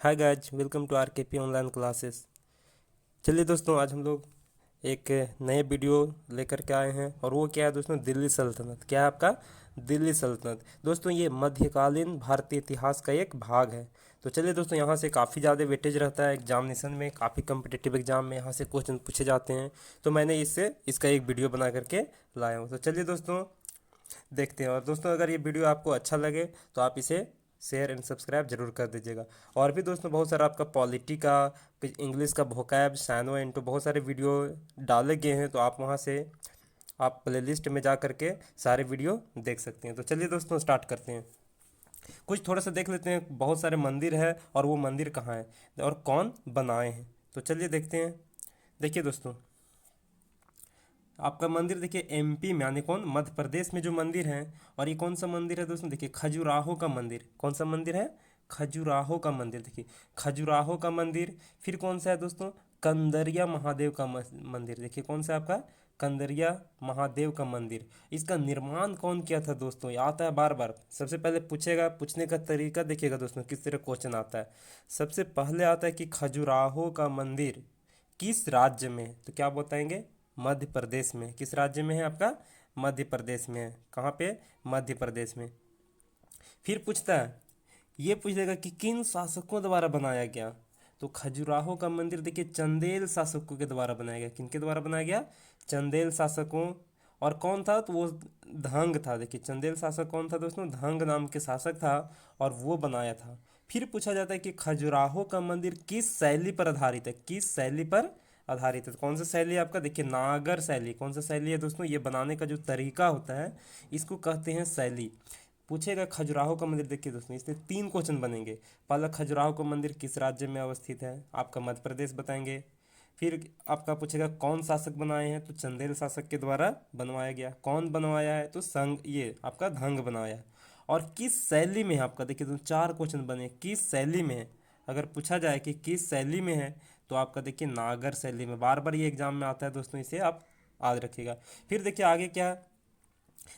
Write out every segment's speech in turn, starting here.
Hi guys, welcome to R K P online classes. चलिए दोस्तों, आज हम लोग एक नए वीडियो लेकर के आए हैं और वो क्या है दोस्तों, दिल्ली सल्तनत। क्या है आपका? दिल्ली सल्तनत। दोस्तों ये मध्यकालीन भारतीय इतिहास का एक भाग है। तो चलिए दोस्तों, यहाँ से काफ़ी ज़्यादा वेटेज रहता है एग्जामिनेशन में, काफ़ी कम्पिटिटिव एग्जाम में यहाँ से क्वेश्चन पूछे जाते हैं। तो मैंने इसका एक वीडियो बना करके लाया हूँ। तो चलिए दोस्तों देखते हैं। और दोस्तों अगर ये वीडियो आपको अच्छा लगे तो आप इसे शेयर एंड सब्सक्राइब जरूर कर दीजिएगा। और भी दोस्तों बहुत सारा आपका पॉलिटी का, इंग्लिश का वोकैब, साइनो इंटू बहुत सारे वीडियो डाले गए हैं, तो आप वहाँ से आप प्लेलिस्ट में जा करके सारे वीडियो देख सकते हैं। तो चलिए दोस्तों स्टार्ट करते हैं। कुछ थोड़ा सा देख लेते हैं। बहुत सारे मंदिर है और वो मंदिर कहाँ है और कौन बनाए हैं। तो चलिए देखते हैं। देखिए दोस्तों, आपका मंदिर देखिए एमपी में, यानी कौन, मध्य प्रदेश में जो मंदिर है। और ये कौन सा मंदिर है दोस्तों? देखिए खजुराहो का मंदिर। कौन सा मंदिर है? खजुराहो का मंदिर। देखिए खजुराहो का मंदिर। फिर कौन सा है दोस्तों? कंदरिया महादेव का मंदिर। देखिए कौन सा है आपका? कंदरिया महादेव का मंदिर। इसका निर्माण कौन किया था दोस्तों? ये आता है बार बार। सबसे पहले पूछेगा, पूछने का तरीका देखिएगा दोस्तों किस तरह क्वेश्चन आता है। सबसे पहले आता है कि खजुराहो का मंदिर किस राज्य में है? तो क्या बताएंगे? मध्य प्रदेश में। किस राज्य में है आपका? मध्य प्रदेश में है। कहाँ पे? मध्य प्रदेश में। फिर पूछता है, ये पूछेगा कि किन शासकों द्वारा बनाया गया। तो खजुराहो का मंदिर देखिए चंदेल शासकों के द्वारा बनाया गया। किनके द्वारा बनाया गया? चंदेल शासकों। और कौन था? तो वो धंग था। देखिए चंदेल शासक कौन था दोस्तों? धंग नाम के शासक था और वो बनाया था। फिर पूछा जाता है कि खजुराहो का मंदिर किस शैली पर आधारित है? किस शैली पर आधारित है? तो कौन सा शैली है आपका? देखिए नागर शैली। कौन सा शैली है दोस्तों? ये बनाने का जो तरीका होता है इसको कहते हैं शैली। पूछेगा खजुराहो का मंदिर। देखिए दोस्तों इसमें 3 क्वेश्चन बनेंगे। पहला, खजुराहो का मंदिर किस राज्य में अवस्थित है? आपका मध्य प्रदेश बताएंगे। फिर आपका पूछेगा कौन शासक बनाए हैं? तो चंदेल शासक के द्वारा बनवाया गया। कौन बनवाया है? तो संग, ये आपका धंग बनाया। और किस शैली में है आपका? देखिए तो 4 क्वेश्चन बने, किस शैली में है। अगर पूछा जाए कि किस शैली में है तो आपका देखिए नागर शैली में। बार बार ये एग्जाम में आता है दोस्तों, इसे आप याद रखिएगा। फिर देखिए आगे क्या है।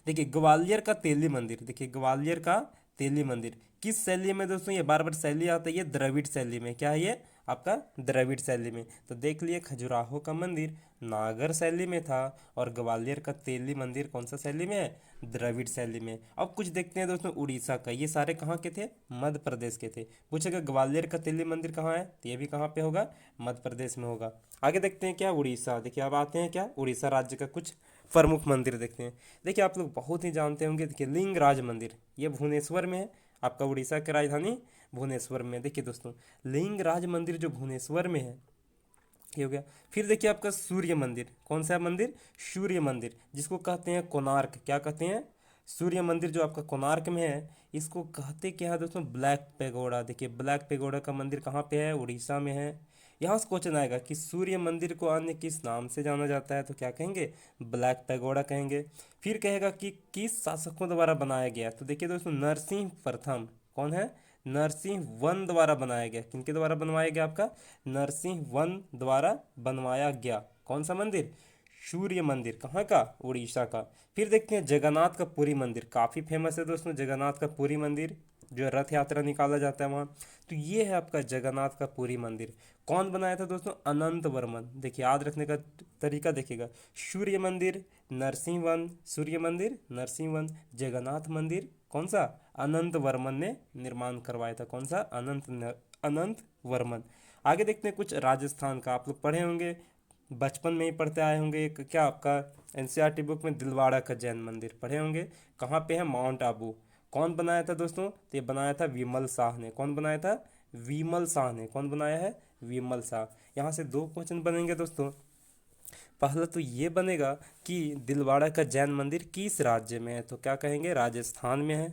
देखिए ग्वालियर का तेली मंदिर। देखिए ग्वालियर का तेली मंदिर किस शैली में दोस्तों? ये बार बार शैली आता है, ये द्रविड़ शैली में। क्या है ये? आपका द्रविड़ शैली में। तो देख लिए खजुराहो का मंदिर नागर शैली में था और ग्वालियर का तेली मंदिर कौन सा शैली में है? द्रविड़ शैली में। अब कुछ देखते हैं दोस्तों उड़ीसा का। ये सारे कहाँ के थे? मध्य प्रदेश के थे। पूछेगा ग्वालियर का तेली मंदिर कहाँ है? तो ये भी कहाँ पे होगा? मध्य प्रदेश में होगा। आगे देखते हैं क्या, उड़ीसा। देखिए अब आते हैं क्या, उड़ीसा राज्य का कुछ प्रमुख मंदिर देखते हैं। देखिए आप लोग बहुत ही जानते होंगे, देखिए लिंगराज मंदिर, ये भुवनेश्वर में है। आपका उड़ीसा की राजधानी भुवनेश्वर में। देखिए दोस्तों लिंगराज मंदिर जो भुवनेश्वर में है, ये हो गया। फिर देखिए आपका सूर्य मंदिर। कौन सा मंदिर? सूर्य मंदिर, जिसको कहते हैं कोणार्क। क्या कहते हैं? सूर्य मंदिर जो आपका कोणार्क में है, इसको कहते क्या है दोस्तों? Black pagoda. देखिए ब्लैक पेगोडा का मंदिर कहाँ पे है? उड़ीसा में है। यहाँ से क्वेश्चन आएगा कि सूर्य मंदिर को अन्य किस नाम से जाना जाता है? तो क्या कहेंगे? ब्लैक पेगोडा कहेंगे। फिर कहेगा कि किस शासकों द्वारा बनाया गया। तो देखिए दोस्तों नरसिंह प्रथम। कौन है? नरसिंह वन द्वारा बनाया गया। किनके द्वारा बनवाया गया आपका? नरसिंह वन द्वारा बनवाया गया। कौन सा मंदिर? सूर्य मंदिर। कहाँ का? उड़ीसा का। फिर देखते हैं जगन्नाथ का पुरी मंदिर। काफ़ी फेमस है दोस्तों जगन्नाथ का पुरी मंदिर, जो रथ यात्रा निकाला जाता है वहाँ। तो ये है आपका जगन्नाथ का पुरी मंदिर। कौन बनाया था दोस्तों? अनंत वर्मन। देखिए याद रखने का तरीका देखिएगा। सूर्य मंदिर, नरसिंह वन, सूर्य मंदिर, नरसिंह वन, जगन्नाथ मंदिर कौन सा? अनंत वर्मन ने निर्माण करवाया था। कौन सा? अनंत वर्मन। आगे देखते हैं कुछ राजस्थान का। आप लोग पढ़े होंगे, बचपन में ही पढ़ते आए होंगे। एक क्या आपका एनसीईआरटी बुक में दिलवाड़ा का जैन मंदिर पढ़े होंगे। कहाँ पे है? माउंट आबू। कौन बनाया था दोस्तों? तो ये बनाया था विमल शाह ने। कौन बनाया था? विमल शाह ने। कौन बनाया है? विमल शाह। यहाँ से 2 क्वेश्चन बनेंगे दोस्तों। पहला तो ये बनेगा कि दिलवाड़ा का जैन मंदिर किस राज्य में है? तो क्या कहेंगे? राजस्थान में है।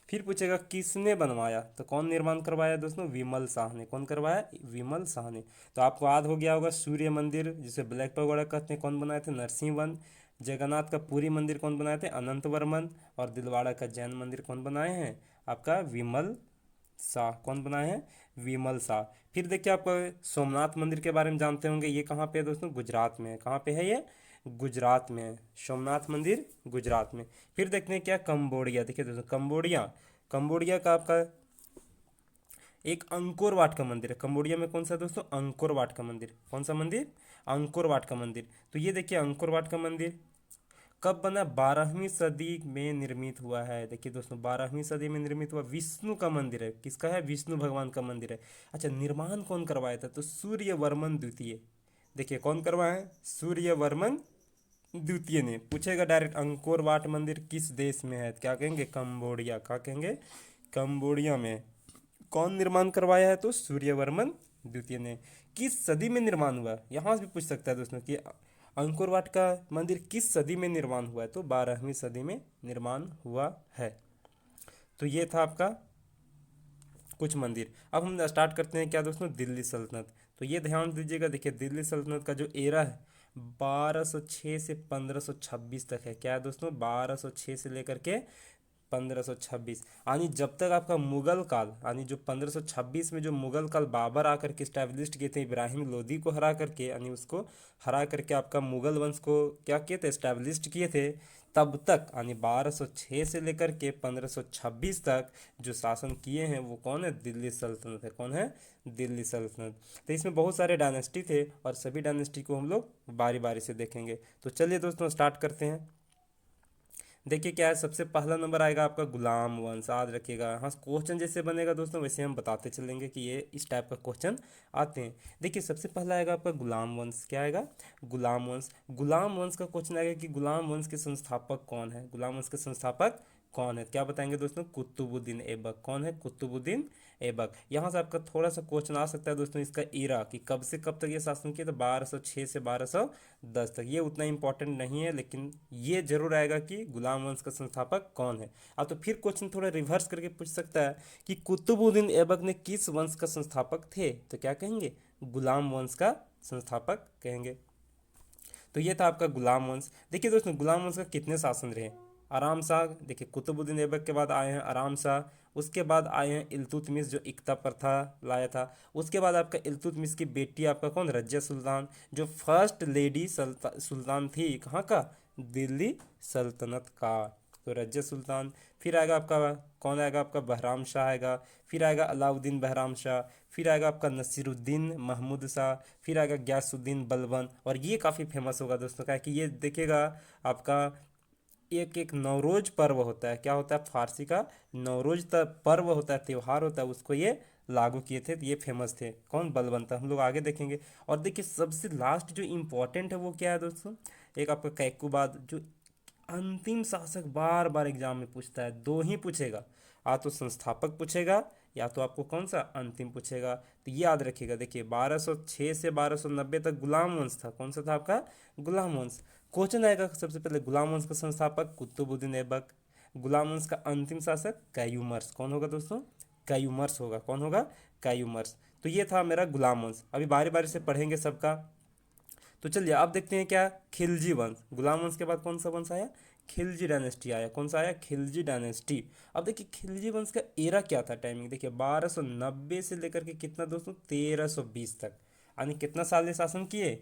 फिर पूछेगा किसने बनवाया? तो कौन निर्माण करवाया दोस्तों? विमल शाह ने। कौन करवाया? विमल शाह ने। तो आपको याद हो गया होगा सूर्य मंदिर जिसे ब्लैक पगोड़ा कहते हैं, कौन बनाए थे? नरसिंह वन। जगन्नाथ का पुरी मंदिर कौन बनाए थे? अनंत वर्मन। और दिलवाड़ा का जैन मंदिर कौन बनाए हैं? आपका विमल शाह। कौन बनाए हैं? विमल शाह। फिर देखिए आपको सोमनाथ मंदिर के बारे में जानते होंगे। ये कहाँ पे है दोस्तों? गुजरात में है। कहाँ पे है ये? गुजरात में है। सोमनाथ मंदिर गुजरात में। फिर देखते हैं क्या, कंबोडिया। देखिए दोस्तों कंबोडिया, कंबोडिया का आपका एक अंकोर वाट का मंदिर है। कंबोडिया में कौन सा है दोस्तों? अंकोर वाट का मंदिर। कौन सा मंदिर? अंकोर वाट का मंदिर। तो ये देखिए अंकोर वाट का मंदिर कब बना? 12वीं सदी में निर्मित हुआ है। देखिए दोस्तों 12वीं सदी में निर्मित हुआ, विष्णु का मंदिर है। किसका है? विष्णु भगवान का मंदिर है। अच्छा, निर्माण कौन करवाया था? तो सूर्यवर्मन द्वितीय। देखिए कौन करवाया है? सूर्यवर्मन द्वितीय ने। पूछेगा डायरेक्ट, अंकोर वाट मंदिर किस देश में है? क्या कहेंगे? कंबोडिया। क्या कहेंगे? कंबोडिया में। कौन निर्माण करवाया है? तो सूर्यवर्मन द्वितीय ने। किस सदी में निर्माण हुआ? यहाँ से भी पूछ सकता है दोस्तों कि अंकोर वाट का मंदिर किस सदी में निर्माण हुआ है? तो 12वीं सदी में निर्माण हुआ है। तो ये था आपका कुछ मंदिर। अब हम स्टार्ट करते हैं क्या दोस्तों? दिल्ली सल्तनत। तो ये ध्यान दीजिएगा, देखिए दिल्ली सल्तनत का जो एरा है 1206 से 1526 तक है। क्या है दोस्तों? 1206 से लेकर के 1526। यानी जब तक आपका मुगल काल, यानी जो 1526 में जो मुगल काल बाबर आकर के स्टैब्लिश किए थे, इब्राहिम लोदी को हरा करके, यानी उसको हरा करके आपका मुगल वंश को क्या किए थे? स्टैब्लिश किए थे। तब तक यानी 1206 से लेकर के 1526 तक जो शासन किए हैं वो कौन है? दिल्ली सल्तनत है। कौन है? दिल्ली सल्तनत। तो इसमें बहुत सारे डायनेस्टी थे और सभी डायनेस्टी को हम लोग बारी बारी से देखेंगे। तो चलिए दोस्तों स्टार्ट करते हैं। देखिए क्या है, सबसे पहला नंबर आएगा आपका गुलाम वंश। याद रखिएगा, हाँ क्वेश्चन जैसे बनेगा दोस्तों वैसे हम बताते चलेंगे कि ये इस टाइप का क्वेश्चन आते हैं। देखिए सबसे पहला आएगा आपका गुलाम वंश। क्या आएगा? गुलाम वंश। गुलाम वंश का क्वेश्चन आएगा कि गुलाम वंश के संस्थापक कौन है? गुलाम वंश के संस्थापक कौन है? क्या बताएंगे दोस्तों? कुतुबुद्दीन ऐबक। कौन है? कुतुबुद्दीन ऐबक। यहाँ से आपका थोड़ा सा क्वेश्चन आ सकता है दोस्तों, इसका ईरा कि कब से कब तक ये शासन किया? तो 1206 से 1210 तक। ये उतना इंपॉर्टेंट नहीं है, लेकिन ये जरूर आएगा कि गुलाम वंश का संस्थापक कौन है। तो फिर क्वेश्चन थोड़ा रिवर्स करके पूछ सकता है कि कुतुबुद्दीन ऐबक ने किस वंश का संस्थापक थे? तो क्या कहेंगे? गुलाम वंश का संस्थापक कहेंगे। तो ये था आपका गुलाम वंश। देखिए दोस्तों गुलाम वंश का कितने शासन रहे? आराम शाह। देखिए कुतुबुद्दीन ऐबक के बाद आए हैं आराम शाह, उसके बाद आए हैं इल्तुतमिश जो इक्ता प्रथा लाया था। उसके बाद आपका इल्तुतमिश की बेटी आपका कौन? रजिया सुल्तान, जो फर्स्ट लेडी सुल्तान थी कहाँ का? दिल्ली सल्तनत का। तो रजिया सुल्तान। फिर आएगा आपका कौन? आएगा आपका बहराम शाह आएगा। फिर आएगा अलाउद्दीन बहराम शाह। फिर आएगा आपका नसीरुद्दीन महमूद शाह। फिर आएगा गयासुद्दीन बलबन। और ये काफ़ी फेमस होगा दोस्तों का कि ये देखिएगा आपका एक एक नवरोज पर्व होता है। क्या होता है? फारसी का नवरोज पर्व होता है, त्यौहार होता है, उसको ये लागू किए थे। तो ये फेमस थे। कौन? बलबन था। हम लोग आगे देखेंगे। और देखिए सबसे लास्ट जो इम्पोर्टेंट है वो क्या है दोस्तों? एक आपका कैकुबाद, जो अंतिम शासक बार बार एग्जाम में पूछता है। दो ही पूछेगा, या तो संस्थापक पूछेगा या तो आपको कौन सा अंतिम पूछेगा। तो ये याद रखिएगा। देखिए 1206 से 1290 तक गुलाम वंश था। कौन सा था आपका? गुलाम वंश। क्वेश्चन आएगा सबसे पहले, गुलाम वंश का संस्थापक कुतुबुद्दीन ऐबक। गुलाम वंश का अंतिम शासक कैयूमर्स। कौन होगा दोस्तों? कैयूमर्स होगा। कौन होगा? कैयूमर्स। तो ये था मेरा गुलाम वंश। अभी बारी बारी से पढ़ेंगे सबका। तो चलिए अब देखते हैं क्या? खिलजी वंश। गुलाम वंश के बाद कौन सा वंश आया? खिलजी डायनेस्टी आया। कौन सा आया? खिलजी डायनेस्टी। अब देखिए खिलजी वंश का एरा क्या था? टाइमिंग देखिए 1290 से लेकर के कितना दोस्तों? 1320 तक। यानी कितना साल ये शासन किए?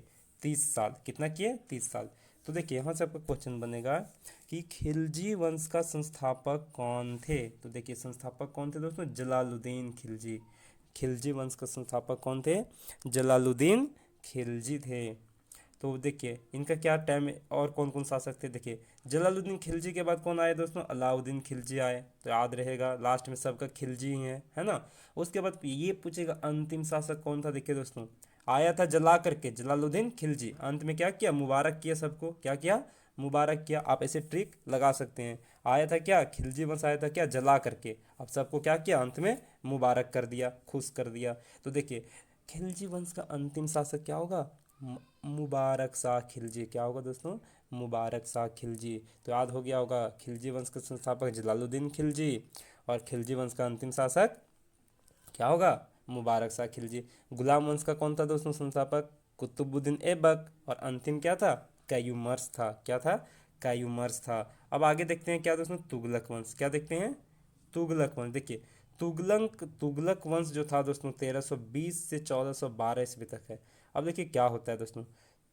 30 साल। कितना किए? 30 साल। तो देखिए यहाँ से आपका क्वेश्चन बनेगा कि खिलजी वंश का संस्थापक कौन थे? तो देखिए संस्थापक कौन थे दोस्तों? जलालुद्दीन खिलजी। खिलजी वंश का संस्थापक कौन थे? जलालुद्दीन खिलजी थे। तो देखिए इनका क्या टाइम और कौन कौन शासक थे? देखिए जलालुद्दीन खिलजी के बाद कौन आए दोस्तों? अलाउद्दीन खिलजी आए। तो याद रहेगा लास्ट में सबका खिलजी ही है ना। उसके बाद ये पूछेगा अंतिम शासक कौन था? देखिए दोस्तों आया था जला करके जलालुद्दीन खिलजी, अंत में क्या किया? मुबारक किया सबको। क्या किया? मुबारक किया। आप ऐसे ट्रिक लगा सकते हैं। आया था क्या? खिलजी वंश आया था क्या? जला करके। अब सबको क्या किया? अंत में मुबारक कर दिया, खुश कर दिया। तो देखिए खिलजी वंश का अंतिम शासक क्या होगा? मुबारक शाह खिलजी। क्या होगा दोस्तों? मुबारक शाह खिलजी। तो याद हो गया होगा खिलजी वंश के संस्थापक जलालुद्दीन खिलजी और खिलजी वंश का अंतिम शासक क्या होगा? मुबारक शाह खिलजी। गुलाम वंश का कौन था दोस्तों संस्थापक? कुतुबुद्दीन ऐबक। और अंतिम क्या था? कैयूमर्स था। क्या था? कैयूमर्स था। अब आगे देखते हैं क्या दोस्तों? तुगलक वंश। क्या देखते हैं? तुगलक वंश। देखिए तुगलक वंश जो था दोस्तों 1320 से 1412 ईस्वी तक है। अब देखिए क्या होता है दोस्तों,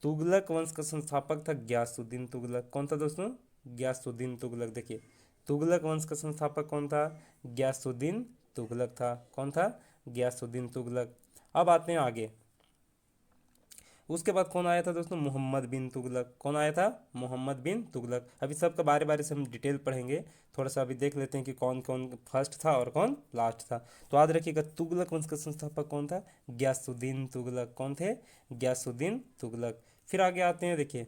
तुगलक वंश का संस्थापक था गयासुद्दीन तुगलक। कौन था दोस्तों? गयासुद्दीन तुगलक। देखिए तुगलक वंश का संस्थापक कौन था? गयासुद्दीन तुगलक था। कौन था? गियासुद्दीन तुगलक। अब आते हैं आगे। उसके बाद कौन आया था दोस्तों? मोहम्मद बिन तुगलक। कौन आया था? मोहम्मद बिन तुगलक। अभी सबका बारे बारे से हम डिटेल पढ़ेंगे। थोड़ा सा अभी देख लेते हैं कि कौन कौन फर्स्ट था और कौन लास्ट था। तो याद रखिएगा, तुगलक वंश का संस्थापक कौन था? गियासुद्दीन तुगलक। कौन थे? गियासुद्दीन तुगलक। फिर आगे आते हैं, देखिए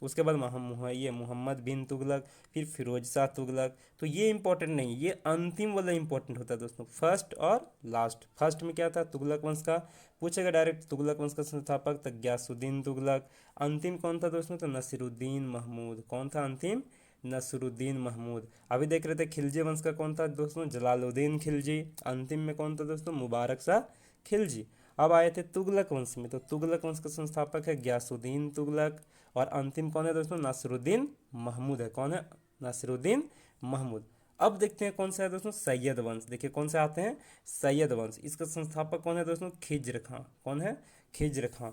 उसके बाद ये मोहम्मद बिन तुगलक, फिर फिरोज शाह तुगलक। तो ये इंपॉर्टेंट नहीं, ये अंतिम वाला इंपॉर्टेंट होता है दोस्तों, फर्स्ट और लास्ट। फर्स्ट में क्या था? तुगलक वंश का पूछेगा डायरेक्ट, तुगलक वंश का संस्थापक तो गियासुद्दीन तुगलक। अंतिम कौन था दोस्तों? तो नसीरुद्दीन महमूद। कौन था अंतिम? नसीरुद्दीन महमूद। अभी देख रहे थे खिलजी वंश का कौन था दोस्तों? जलालुद्दीन खिलजी। अंतिम में कौन था दोस्तों? मुबारक शाह खिलजी। अब आए थे तुगलक वंश में, तो तुगलक वंश का संस्थापक है गियासुद्दीन तुगलक। और अंतिम कौन है दोस्तों? नासिरुद्दीन महमूद है। कौन है? नासिरुद्दीन महमूद। अब देखते हैं कौन सा है दोस्तों? सैयद वंश। देखिए कौन से आते हैं? सैयद वंश। इसका संस्थापक कौन है दोस्तों? खिज्र खां। कौन है? खिज्र खां।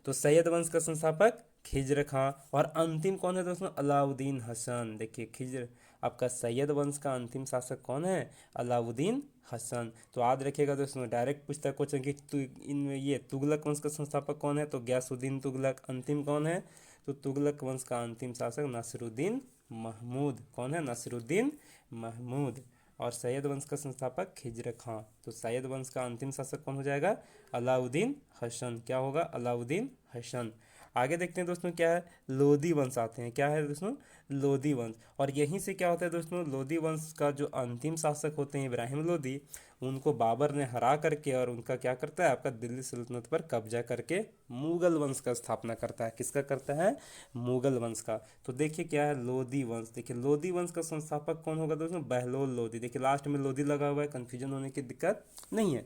तो सैयद वंश का संस्थापक खिज्र खां। और अंतिम कौन है दोस्तों? अलाउद्दीन हसन। देखिए खिज्र, आपका सैयद वंश का अंतिम शासक कौन है? अलाउद्दीन हसन। तो याद रखिएगा दोस्तों, डायरेक्ट पूछता है क्वेश्चन कि इनमें ये तुगलक वंश का संस्थापक कौन है? तो गियासुद्दीन तुगलक। अंतिम कौन है? तो तुगलक वंश का अंतिम शासक नासिरुद्दीन महमूद। कौन है? नासिरुद्दीन महमूद। और सैयद वंश का संस्थापक खिज्र खां। तो सैयद वंश का अंतिम शासक कौन हो जाएगा? अलाउद्दीन हसन। क्या होगा? अलाउद्दीन हसन। आगे देखते हैं दोस्तों, क्या है? लोदी वंश आते हैं। क्या है दोस्तों? लोदी वंश। और यहीं से क्या होता है दोस्तों? लोदी वंश का जो अंतिम शासक होते हैं इब्राहिम लोदी, उनको बाबर ने हरा करके और उनका क्या करता है? आपका दिल्ली सल्तनत पर कब्जा करके मुगल वंश का स्थापना करता है। किसका करता है? मुगल वंश का। तो देखिए क्या है? लोदी वंश। देखिए लोदी वंश का संस्थापक कौन होगा दोस्तों? बहलोल लोदी। देखिए लास्ट में लोदी लगा हुआ है, कंफ्यूजन होने की दिक्कत नहीं है।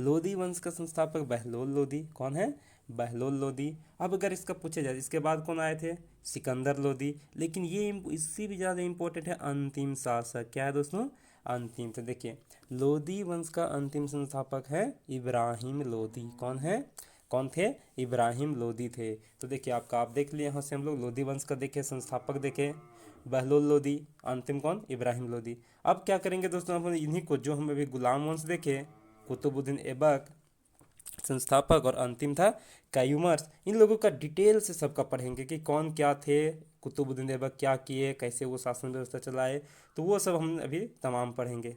लोदी वंश का संस्थापक बहलोल लोदी। कौन है? बहलोल लोदी। अब अगर इसका पूछा जाए इसके बाद कौन आए थे? सिकंदर लोदी। लेकिन ये इससे भी ज़्यादा इंपॉर्टेंट है अंतिम शासक। क्या है दोस्तों? अंतिम। तो देखिए लोदी वंश का अंतिम संस्थापक है इब्राहिम लोदी। कौन है? कौन थे? इब्राहिम लोदी थे। तो देखिए आपका, आप देख लिए यहाँ से हम लोग लोदी वंश का देखे संस्थापक देखे बहलोल लोदी, अंतिम कौन? इब्राहिम लोदी। अब क्या करेंगे दोस्तों? हम इन्हीं को, जो हम अभी गुलाम वंश देखे, कुतुबुद्दीन ऐबक संस्थापक और अंतिम था कायूमर्स, इन लोगों का डिटेल से सबका पढ़ेंगे कि कौन क्या थे, कुतुबुद्दीन ऐबक क्या किए, कैसे वो शासन व्यवस्था चलाए। तो वो सब हम अभी तमाम पढ़ेंगे।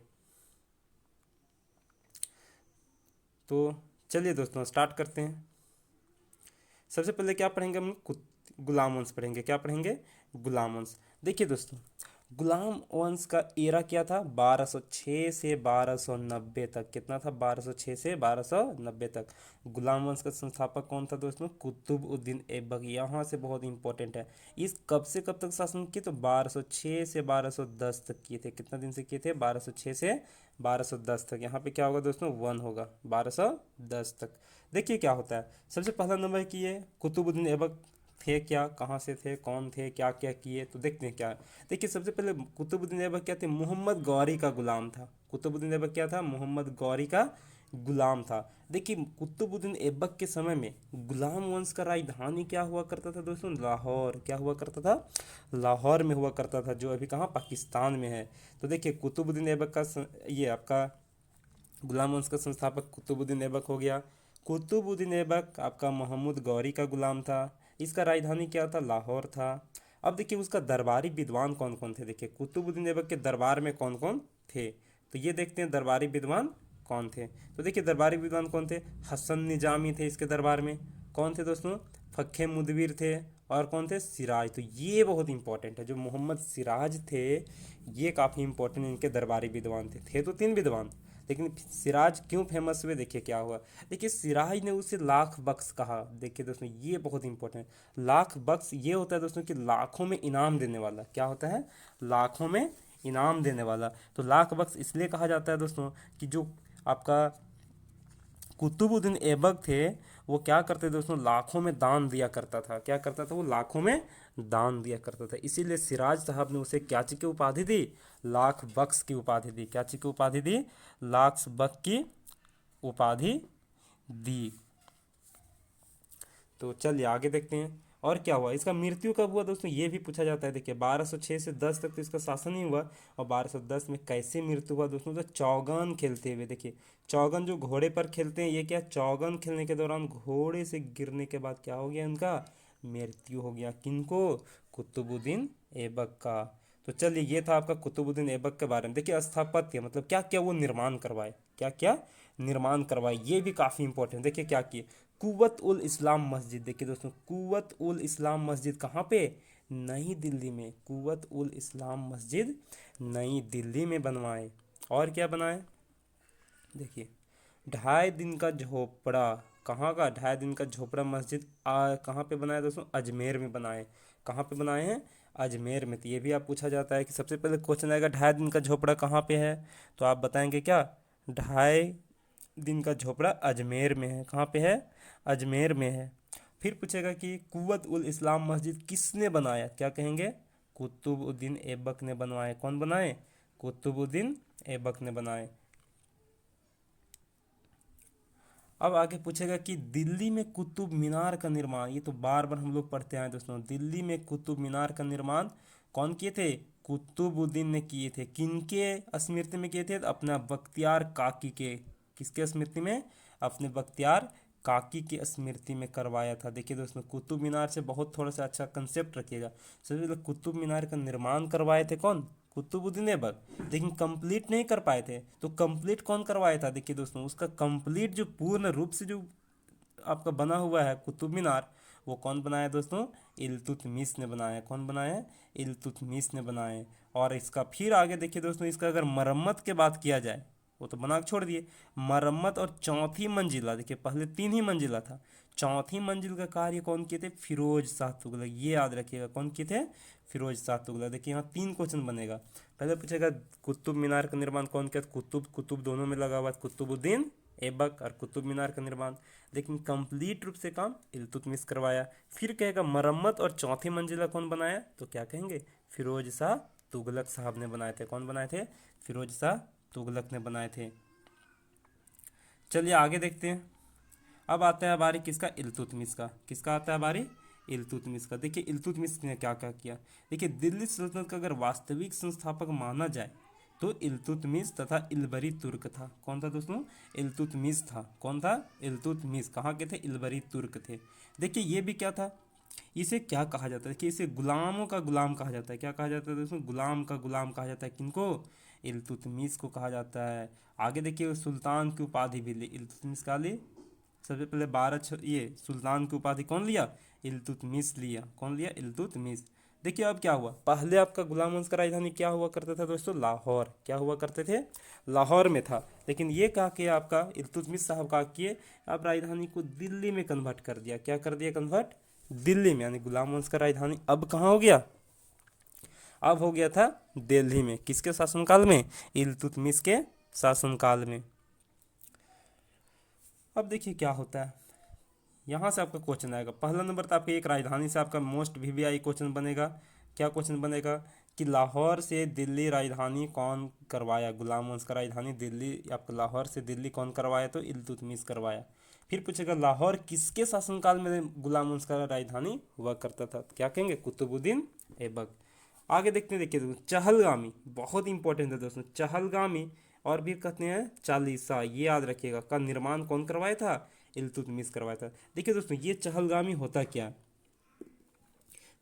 तो चलिए दोस्तों स्टार्ट करते हैं। सबसे पहले क्या पढ़ेंगे हम? गुलाम वंश पढ़ेंगे। क्या पढ़ेंगे? गुलाम वंश। देखिए दोस्तों, गुलाम वंश का एरा क्या था? 1206 से 1290 तक। कितना था? 1206 से 1290 तक। गुलाम वंश का संस्थापक कौन था दोस्तों? कुतुबुद्दीन ऐबक। यहाँ से बहुत इंपॉर्टेंट है। इस कब से कब तक शासन किए? तो 1206 से 1210 तक किए थे। कितना दिन से किए थे? 1206 से 1210 तक। यहाँ पे क्या होगा दोस्तों? 1 होगा 1210 तक। देखिए क्या होता है। सबसे पहला नंबर की है कुतुबुद्दीन ऐबक थे क्या, कहाँ से थे, कौन थे, क्या क्या किए, तो देखते हैं क्या है। देखिए सबसे पहले कुतुबुद्दीन ऐबक क्या थे? मोहम्मद गौरी का गुलाम था। कुतुबुद्दीन ऐबक क्या था? मोहम्मद गौरी का गुलाम था। देखिए कुतुबुद्दीन ऐबक के समय में गुलाम वंश का राजधानी क्या हुआ करता था दोस्तों? लाहौर। क्या हुआ करता था? लाहौर में हुआ करता था, जो अभी कहाँ? पाकिस्तान में है। तो देखिए कुतुबुद्दीन ऐबक का ये आपका गुलाम वंश का संस्थापक कुतुबुद्दीन ऐबक हो गया। कुतुबुद्दीन ऐबक आपका मोहम्मद गौरी का गुलाम था। इसका राजधानी क्या था? लाहौर था। अब देखिए उसका दरबारी विद्वान कौन कौन थे। देखिए कुतुबुद्दीन ऐबक के दरबार में कौन कौन थे, तो ये देखते हैं दरबारी विद्वान कौन थे। तो देखिए दरबारी विद्वान कौन थे? हसन निजामी थे इसके दरबार में। कौन थे दोस्तों? फक्खे मुदबिर थे। और कौन थे? सिराज। तो ये बहुत इंपॉर्टेंट है, जो मोहम्मद सिराज थे ये काफ़ी इंपॉर्टेंट इनके दरबारी विद्वान थे तो 3 विद्वान, लेकिन सिराज क्यों फेमस हुए? देखिए क्या हुआ। देखिए सिराज ने उसे लाख बख्श कहा। देखिए दोस्तों ये बहुत इंपॉर्टेंट है। लाख बख्श ये होता है दोस्तों कि लाखों में इनाम देने वाला। क्या होता है? लाखों में इनाम देने वाला। तो लाख बख्श इसलिए कहा जाता है दोस्तों कि जो आपका कुतुबुद्दीन ऐबक थे वो क्या करते दोस्तों? लाखों में दान दिया करता था। क्या करता था? वो लाखों में दान दिया करता था। इसीलिए सिराज साहब ने उसे क्या ची की उपाधि दी? लाख बख्श की उपाधि दी। क्या ची की उपाधि दी? लाख बख्श की उपाधि दी। तो चलिए आगे देखते हैं। और क्या हुआ, इसका मृत्यु कब हुआ दोस्तों, ये भी पूछा जाता है। देखिए 1206 से 10 तक तो इसका शासन ही हुआ, और 1210 में कैसे मृत्यु हुआ दोस्तों, तो चौगन खेलते हुए। देखिए चौगन जो घोड़े पर खेलते हैं, ये क्या, चौगन खेलने के दौरान घोड़े से गिरने के बाद क्या हो गया, इनका मृत्यु हो गया। किनको, कुतुबुद्दीन ऐबक का। तो चलिए ये था आपका कुतुबुद्दीन ऐबक के बारे में। देखिए स्थापत्य मतलब क्या क्या वो निर्माण करवाए, क्या क्या निर्माण करवाए, ये भी काफ़ी इंपॉर्टेंट। देखिए क्या किए, कुव्वत उल इस्लाम मस्जिद। देखिए दोस्तों कुव्वत उल इस्लाम मस्जिद कहाँ पे, नई दिल्ली में। कुव्वत उल इस्लाम मस्जिद नई दिल्ली में बनवाए। और क्या बनाए, देखिए 2.5 दिन का झोपड़ा, कहाँ का, 2.5 दिन का झोपड़ा मस्जिद कहाँ पे बनाया दोस्तों, अजमेर में बनाए। कहाँ पे बनाए हैं, अजमेर में। तो ये भी आप पूछा जाता है कि सबसे पहले क्वेश्चन आएगा 2.5 दिन का झोपड़ा कहाँ पे है, तो आप बताएंगे क्या, 2.5 दिन का झोपड़ा अजमेर में है। कहाँ पे है, अजमेर में है। फिर पूछेगा कि कुव्वत उल इस्लाम मस्जिद किसने बनाया, क्या कहेंगे, कुतुबुद्दीन ऐबक ने बनवाए। कौन बनाए, कुतुबुद्दीन ऐबक ने बनाए। अब आगे पूछेगा कि दिल्ली में कुतुब मीनार का निर्माण, ये तो बार बार हम लोग पढ़ते आए दोस्तों, दिल्ली में कुतुब मीनार का निर्माण कौन किए थे, कुतुबुद्दीन ने किए थे। किनके स्मृति में किए थे, तो अपना बख्तियार काकी के, किसके स्मृति में, अपने बख्तियार काकी की स्मृति में करवाया था। देखिए दोस्तों कुतुब मीनार से बहुत थोड़ा सा अच्छा कंसेप्ट रखिएगा। सबसे पहले कुतुब मीनार का निर्माण करवाए थे कौन, कुतुबुद्दीन ऐबक, लेकिन कंप्लीट नहीं कर पाए थे। तो कंप्लीट कौन करवाया था, देखिए दोस्तों उसका कंप्लीट जो पूर्ण रूप से जो आपका बना हुआ है कुतुब मीनार, वो कौन बनाया दोस्तों, इल्तुतमिश ने बनाया। कौन बनाया, इल्तुतमिश ने बनाया। और इसका फिर आगे देखिए दोस्तों, इसका अगर मरम्मत के बात किया जाए, वो तो बना के छोड़ दिए, मरम्मत और चौथी मंजिला, देखिए पहले 3 ही मंजिला था, चौथी मंजिल का कार्य कौन किए थे, फिरोज शाह तुगलक। ये याद रखिएगा कौन किए थे, फिरोज शाह तुगलक। देखिए यहाँ 3 क्वेश्चन बनेगा। पहले पूछेगा कुतुब मीनार का निर्माण कौन किया, कुतुब कुतुब दोनों में लगा हुआ, कुतुबुद्दीन ऐबक और कुतुब मीनार का निर्माण, लेकिन कंप्लीट रूप से काम इल्तुतमिश करवाया। फिर कहेगा मरम्मत और चौथी मंजिला कौन बनाया, तो क्या कहेंगे, फिरोज शाह तुगलक साहब ने बनाए थे। कौन बनाए थे, फिरोज शाह तुगलक ने बनाए थे। चलिए आगे देखते हैं। अब आता है बारी किसका, इल्तुतमिश का। किसका आता है बारी, इल्तुतमिश का। देखिए इल्तुतमिश ने क्या क्या किया। देखिए दिल्ली सल्तनत का अगर वास्तविक संस्थापक माना जाए तो इल्तुतमिश तथा इल्बरी तुर्क था। कौन था दोस्तों, इल्तुतमिश था। कौन था, इल्तुतमिश। कहाँ के थे, इल्बरी तुर्क थे। देखिए ये भी क्या था, इसे क्या कहा जाता है कि इसे गुलामों का गुलाम कहा जाता है। क्या कहा जाता है दोस्तों, गुलाम का गुलाम कहा जाता है। किनको, इल्तुतमिश को कहा जाता है। आगे देखिए सुल्तान की उपाधि भी ली इल्तुतमिश का ली। सबसे पहले ये सुल्तान की उपाधि कौन लिया, इल्तुतमिश लिया। कौन लिया, इल्तुतमिश। देखिए अब क्या हुआ, पहले आपका गुलाम वंश का राजधानी क्या हुआ करता था दोस्तों, लाहौर। क्या हुआ करते थे, लाहौर में था। लेकिन ये कहा कि आपका इल्तुतमिश साहब कहा किए, आप राजधानी को दिल्ली में कन्वर्ट कर दिया। क्या कर दिया, कन्वर्ट दिल्ली में, यानी गुलाम वंश का राजधानी अब कहाँ हो गया, अब हो गया था दिल्ली में। किसके शासनकाल में, इल्तुतमिश के शासनकाल में। अब देखिए क्या होता है, यहाँ से आपका क्वेश्चन आएगा। पहला नंबर तो आपके एक राजधानी से आपका मोस्ट वीवीआई क्वेश्चन बनेगा। क्या क्वेश्चन बनेगा कि लाहौर से दिल्ली राजधानी कौन करवाया, गुलाम वंश का राजधानी दिल्ली, आपका लाहौर से दिल्ली कौन करवाया, तो इल्तुतमिश करवाया। फिर पूछेगा लाहौर किसके शासनकाल में गुलाम वंश का राजधानी हुआ करता था, क्या कहेंगे, कुतुबुद्दीन ऐबक। आगे देखते हैं, देखिए दोस्तों चहलगामी बहुत इंपॉर्टेंट है दोस्तों, चहलगामी और भी कहते हैं चालीसा, ये याद रखिएगा, का निर्माण कौन करवाया था, इल्तुतमिश करवाया था। देखिए दोस्तों ये चहलगामी होता क्या,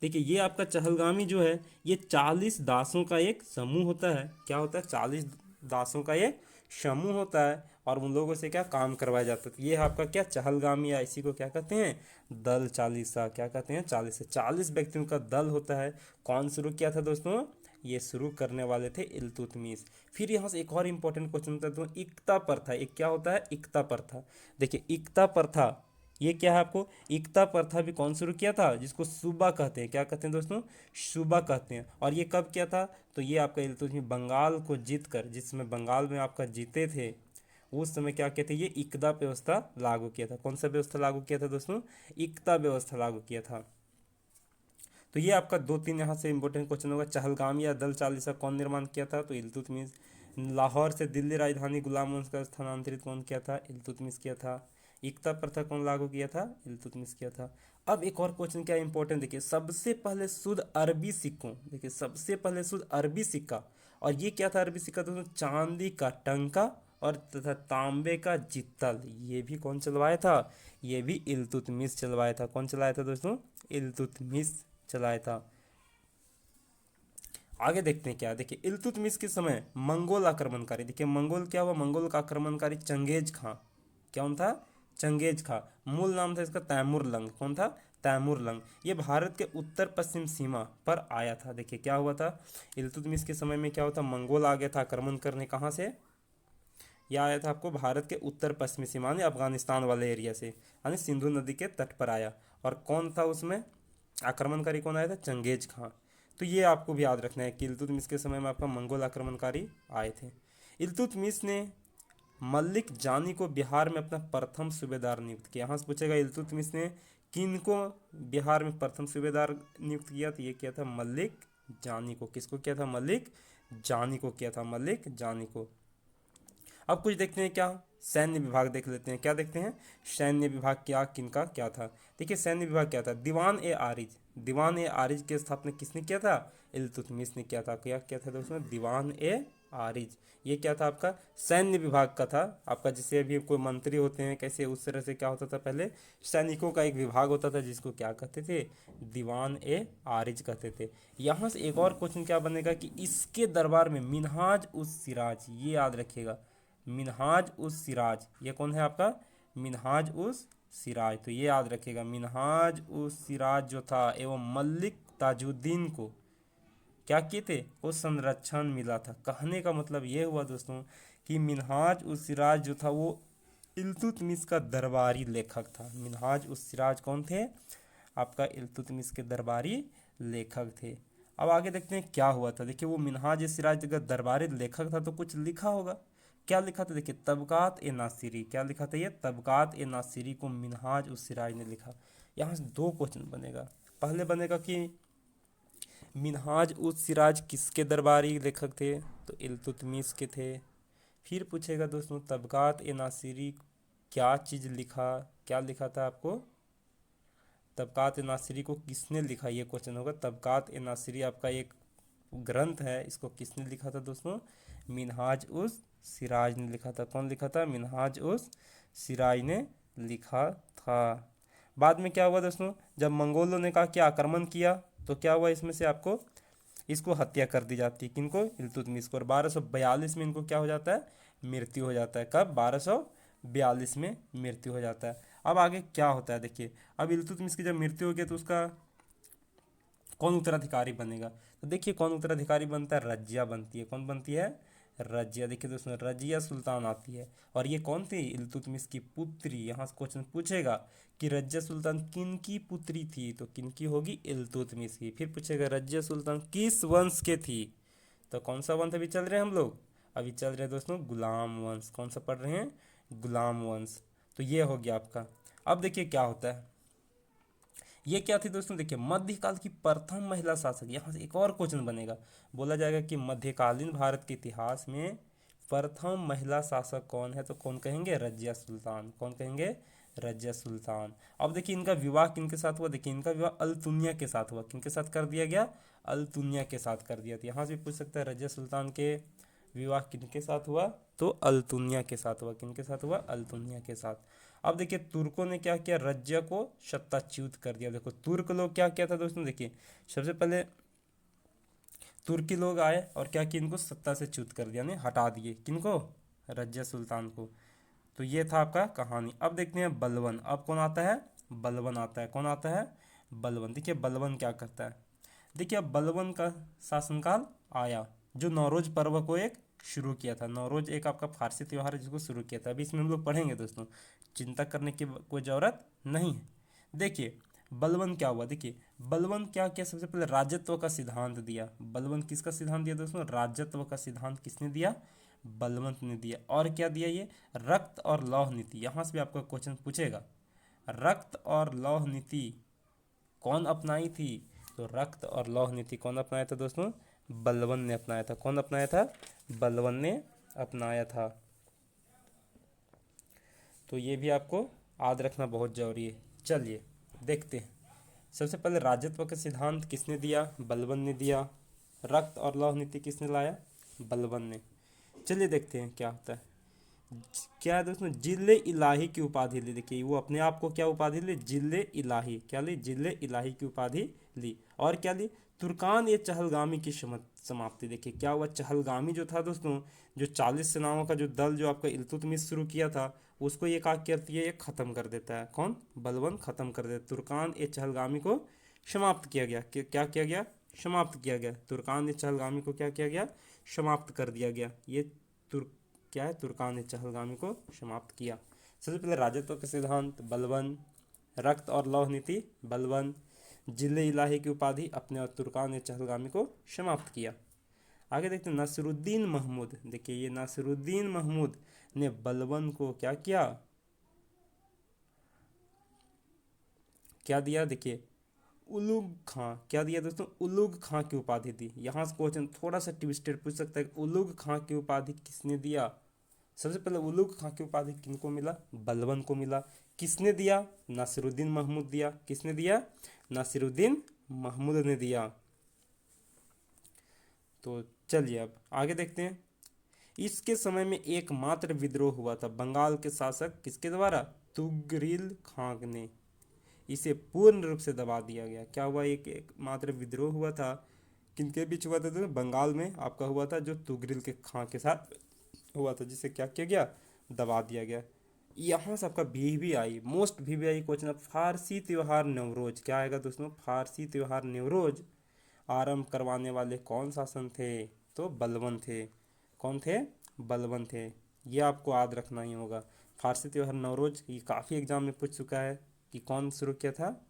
देखिए ये आपका चहलगामी जो है ये 40 दासों का एक समूह होता है। क्या होता है, 40 दासों का एक समूह होता है, और उन लोगों से क्या काम करवाया जाता है। तो ये आपका क्या चहलगामी, या इसी को क्या कहते हैं, दल चालीसा। क्या कहते हैं, 40 व्यक्तियों का दल होता है। कौन शुरू किया था दोस्तों, ये शुरू करने वाले थे इल्तुतमिश। फिर यहाँ से एक और इंपॉर्टेंट क्वेश्चन होता है तो इक्ता प्रथा, एक क्या होता है, इक्ता प्रथा। देखिए इक्ता प्रथा ये क्या है, आपको इक्ता प्रथा भी कौन शुरू किया था, जिसको सूबा कहते हैं। क्या कहते हैं दोस्तों, सूबा कहते हैं। और ये कब किया था, तो ये आपका इल्तुतमिश बंगाल को जीत कर, जिसमें बंगाल में आपका जीते थे, उस समय क्या किया था, ये इक्ता व्यवस्था लागू किया था। कौन सा व्यवस्था लागू किया था दोस्तों, इक्ता व्यवस्था लागू किया था। तो ये आपका 2-3 यहाँ से इंपॉर्टेंट क्वेश्चन होगा। चहलगामी या दल चालीसा कौन निर्माण किया था, तो इल्तुतमिश। लाहौर से दिल्ली राजधानी गुलाम वंश का स्थानांतरित कौन किया था, इल्तुतमिश किया था। एकता प्रथा कौन लागू किया था? इल्तुतमिश किया था। अब एक और क्वेश्चन क्या इंपॉर्टेंट, देखिए सबसे पहले शुद्ध अरबी सिक्कों, देखिए सबसे पहले शुद्ध अरबी सिक्का, और ये क्या था अरबी सिक्का दोस्तों? चांदी का टंका और तथा तांबे का जित्तल, ये भी कौन चलवाया था? ये भी इल्तुतमिश चलवाया था। कौन चलाया था दोस्तों? इल्तुतमिश चलाया था। आगे देखते हैं क्या, देखिए इल्तुतमिश के समय मंगोल आक्रमणकारी, देखिए मंगोल क्या हुआ? मंगोल का आक्रमणकारी चंगेज खां, क्या था? चंगेज खां। मूल नाम था इसका तैमुरलंग। कौन था? तैमुरलंग। ये भारत के उत्तर पश्चिम सीमा पर आया था। देखिए क्या हुआ था इल्तुतमिश के समय में, क्या होता? मंगोल आ गया था आक्रमण करने। कहाँ से? यह आया था आपको भारत के उत्तर पश्चिमी सीमा यानी अफगानिस्तान वाले एरिया से, यानी सिंधु नदी के तट पर आया। और कौन था उसमें आक्रमणकारी? कौन आया था? चंगेज खां। तो ये आपको भी याद रखना है कि इल्तुतमिश के समय में आपका मंगोल आक्रमणकारी आए थे। इल्तुतमिश ने मलिक जानी को बिहार में अपना प्रथम सूबेदार नियुक्त किया। यहाँ से पूछेगा इल्तुतमिश ने किन को बिहार में प्रथम सूबेदार नियुक्त किया? तो ये किया था मलिक जानी को। किसको किया था? मलिक जानी को किया था, मलिक जानी को। अब कुछ देखते हैं क्या, सैन्य विभाग देख लेते हैं। क्या देखते हैं? सैन्य विभाग क्या किनका क्या था? देखिए सैन्य विभाग क्या था? दीवान ए आरिज, दीवान ए आरिज की स्थापना किसने किया था? इल्तुतमिश ने किया था। क्या क्या था दोस्तों? दीवान ए आरिज। ये क्या था आपका? सैन्य विभाग का था आपका। जैसे अभी कोई मंत्री होते हैं कैसे, उस तरह से क्या होता था पहले? सैनिकों का एक विभाग होता था जिसको क्या कहते थे? दीवान ए आरिज कहते थे। यहाँ से एक और क्वेश्चन क्या बनेगा कि इसके दरबार में मिनहाज उस सिराज, ये याद रखिएगा, मिनहाज उस सिराज, ये कौन है आपका? मिनहाज उस सिराज। तो ये याद रखिएगा, मिनहाज उस सिराज जो था एवं मलिक ताजुद्दीन को क्या किए थे? वो संरक्षण मिला था। कहने का मतलब ये हुआ दोस्तों कि मिनहाज उस सिराज जो था वो इल्तुतमिश का दरबारी लेखक था। मिनहाज उस सिराज कौन थे? आपका इल्तुतमिश के दरबारी लेखक थे। अब आगे देखते हैं क्या हुआ था। देखिए वो मिनहाज सिराज अगर दरबारी लेखक था तो कुछ लिखा होगा। क्या लिखा था? देखिए तबकात ए नासिरी, क्या लिखा था? ये तबकात ए नासिरी को मिनहाज उस सिराज ने लिखा। यहाँ से दो क्वेश्चन बनेगा। पहले बनेगा कि मिनहाज उस सिराज किसके दरबारी लेखक थे? तो इल्तुतमिश के थे। फिर पूछेगा दोस्तों तबकात ए नासिरी क्या चीज़ लिखा, क्या लिखा था आपको? तबकात ए नासिरी को किसने लिखा, ये क्वेश्चन होगा। तबकात ए नासिरी आपका एक ग्रंथ है, इसको किसने लिखा था दोस्तों? मिनहाज उस सिराज ने लिखा था। कौन लिखा था? मिनहाज उस सिराज ने लिखा था। बाद में क्या हुआ दोस्तों? जब मंगोलों ने कहा कि आक्रमण किया तो क्या हुआ इसमें से आपको? इसको हत्या कर दी जाती है। किनको? इल्तुतमिश को। और 1242 में इनको क्या हो जाता है? मृत्यु हो जाता है। कब? 1242 में मृत्यु हो जाता है। अब आगे क्या होता है देखिए, अब इल्तुतमिश की जब मृत्यु हो गई तो उसका कौन उत्तराधिकारी बनेगा? तो देखिए कौन उत्तराधिकारी बनता है? रजिया बनती है। कौन बनती है? रजिया। देखिए दोस्तों रजिया सुल्तान आती है। और ये कौन थी? इल्तुतमिश की पुत्री। यहाँ से क्वेश्चन पूछेगा कि रजिया सुल्तान किन की पुत्री थी? तो किन की होगी? इल्तुतमिश की। फिर पूछेगा रजिया सुल्तान किस वंश के थी? तो कौन सा वंश अभी चल रहे हैं हम लोग? अभी चल रहे हैं दोस्तों गुलाम वंश। कौन सा पढ़ रहे हैं? गुलाम वंश। तो ये हो गया आपका। अब देखिए क्या होता है, ये क्या थी दोस्तों? देखिए मध्यकाल की प्रथम महिला शासक। यहाँ से एक और क्वेश्चन बनेगा, बोला जाएगा कि मध्यकालीन भारत के इतिहास में प्रथम महिला शासक कौन है? तो कौन कहेंगे? रजिया सुल्तान। कौन कहेंगे? रजिया सुल्तान। अब देखिए इनका विवाह किनके साथ हुआ? देखिए इनका विवाह अल्तुनिया के साथ हुआ। किनके साथ कर दिया गया? अल्तुनिया के साथ कर दिया। तो यहाँ से पूछ सकता है रजिया सुल्तान के विवाह किनके साथ हुआ? तो अल्तुनिया के साथ हुआ। किनके साथ हुआ? अल्तुनिया के साथ। अब देखिए तुर्कों ने क्या किया? रज्या को सत्ताच्युत कर दिया। देखो तुर्क लोग क्या किया था दोस्तों, देखिए सबसे पहले तुर्की लोग आए और क्या किया? इनको सत्ता से च्युत कर दिया, यानी हटा दिए। किनको? रज्या सुल्तान को। तो ये था आपका कहानी। अब देखते हैं बलवन। अब कौन आता है? बलवन आता है। कौन आता है? बलवन। देखिए बलवन क्या करता है, देखिए अब बलवन का शासनकाल आया जो नौरोज पर्व को एक शुरू किया था। नौरोज एक आपका फारसी त्यौहार है जिसको शुरू किया था। अभी इसमें हम लोग पढ़ेंगे दोस्तों, चिंता करने की कोई ज़रूरत नहीं है। देखिए बलवन क्या हुआ, देखिए बलवन क्या किया? सबसे पहले राजत्व का सिद्धांत दिया। बलवन किसका सिद्धांत दिया दोस्तों? राजत्व का सिद्धांत किसने दिया? बलवंत ने दिया। और क्या दिया? ये रक्त और लौह नीति। यहाँ से भी आपका क्वेश्चन पूछेगा, रक्त और लौह नीति कौन अपनाई थी? तो रक्त और लौह नीति कौन अपनाया था दोस्तों? बलवन ने अपनाया था। कौन अपनाया था? बलवन ने अपनाया था। तो ये भी आपको याद रखना बहुत जरूरी है। चलिए देखते हैं। सबसे पहले राजत्व का सिद्धांत किसने दिया? बलबन ने दिया। रक्त और लौह नीति किसने लाया? बलबन ने। चलिए देखते हैं क्या होता है। क्या है दोस्तों? जिले इलाही की उपाधि ली। देखिए वो अपने आप को क्या उपाधि ली? जिले इलाही। क्या ली? जिले इलाही की उपाधि ली। और क्या ली? तुर्कान ये चहलगामी की समाप्ति। देखिए क्या हुआ, चहलगामी जो था दोस्तों, जो 40 सेनाओं का जो दल जो आपका इल्तुतमिश शुरू किया था, उसको ये क्या करती है? ये खत्म कर देता है। कौन? बलबन खत्म कर देता है। तुर्कान ए चहलगामी को समाप्त किया गया। क्या किया गया? समाप्त किया गया। तुर्कान ए चहलगामी को क्या किया गया? समाप्त कर दिया गया। ये तुर्क क्या है? तुर्कान ने चहलगामी को समाप्त किया। सबसे पहले राजत्व के सिद्धांत बलबन, रक्त और लौह नीति बलबन, जिले इलाही की उपाधि अपने और तुर्कान ने चहलगामी को समाप्त किया। आगे देखते हैं नासिरुद्दीन महमूद। देखिए ये नासिरुद्दीन महमूद ने बलबन को क्या किया? क्या दिया? देखिए उलुग खां। क्या दिया दोस्तों? उलुग खां की उपाधि दी। यहाँ से क्वेश्चन थोड़ा सा ट्विस्टेड पूछ सकता है, उलुग खां की उपाधि किसने दिया? सबसे पहले उलुग खां की उपाधि किनको मिला? बलबन को मिला। किसने दिया? नासिरुद्दीन महमूद दिया। किसने दिया? नासिरुद्दीन महमूद ने दिया। तो चलिए अब आगे देखते हैं। इसके समय में एकमात्र विद्रोह हुआ था बंगाल के शासक किसके द्वारा? तुगरिल खां ने। इसे पूर्ण रूप से दबा दिया गया। क्या हुआ? एक मात्र विद्रोह हुआ था। किनके बीच हुआ था? तो बंगाल में आपका हुआ था, जो तुगरिल के खां के साथ हुआ था, जिसे क्या किया गया? दबा दिया गया। यहाँ से आपका VVI मोस्ट VVI क्वेश्चन है, फारसी त्योहार नवरोज। क्या आएगा दोस्तों? फारसी त्योहार नवरोज आरंभ करवाने वाले कौन शासन थे? तो बलबन थे। कौन थे? बलबन थे। ये आपको याद रखना ही होगा। फारसी त्योहार नवरोज ये काफ़ी एग्जाम में पूछ चुका है कि कौन शुरू किया था?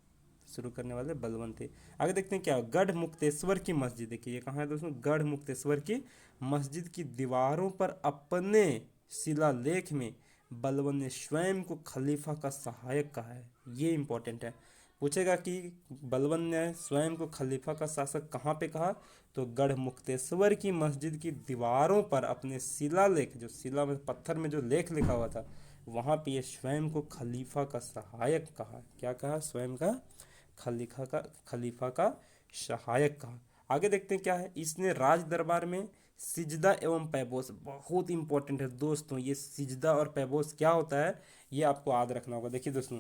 शुरू करने वाले बलबन थे। आगे देखते हैं क्या गढ़ मुक्तेश्वर की मस्जिद। देखिए ये कहाँ है दोस्तों? गढ़ मुक्तेश्वर की मस्जिद की दीवारों पर अपने शिलालेख में बलबन ने स्वयं को खलीफा का सहायक कहा है। ये इंपॉर्टेंट है। पूछेगा कि बलबन ने स्वयं को खलीफा का शासक कहाँ पे कहा? तो गढ़ मुक्तेश्वर की मस्जिद की दीवारों पर अपने शिलालेख, जो शिला में पत्थर में जो लेख लिखा हुआ था, वहाँ पे ये स्वयं को खलीफा का सहायक कहा। क्या कहा? स्वयं का खलीफा का सहायक कहा। आगे देखते हैं क्या है। इसने राज दरबार में सिजदा एवं पैबोस, बहुत इंपॉर्टेंट है दोस्तों, ये सिजदा और पैबोस क्या होता है ये आपको याद रखना होगा। देखिए दोस्तों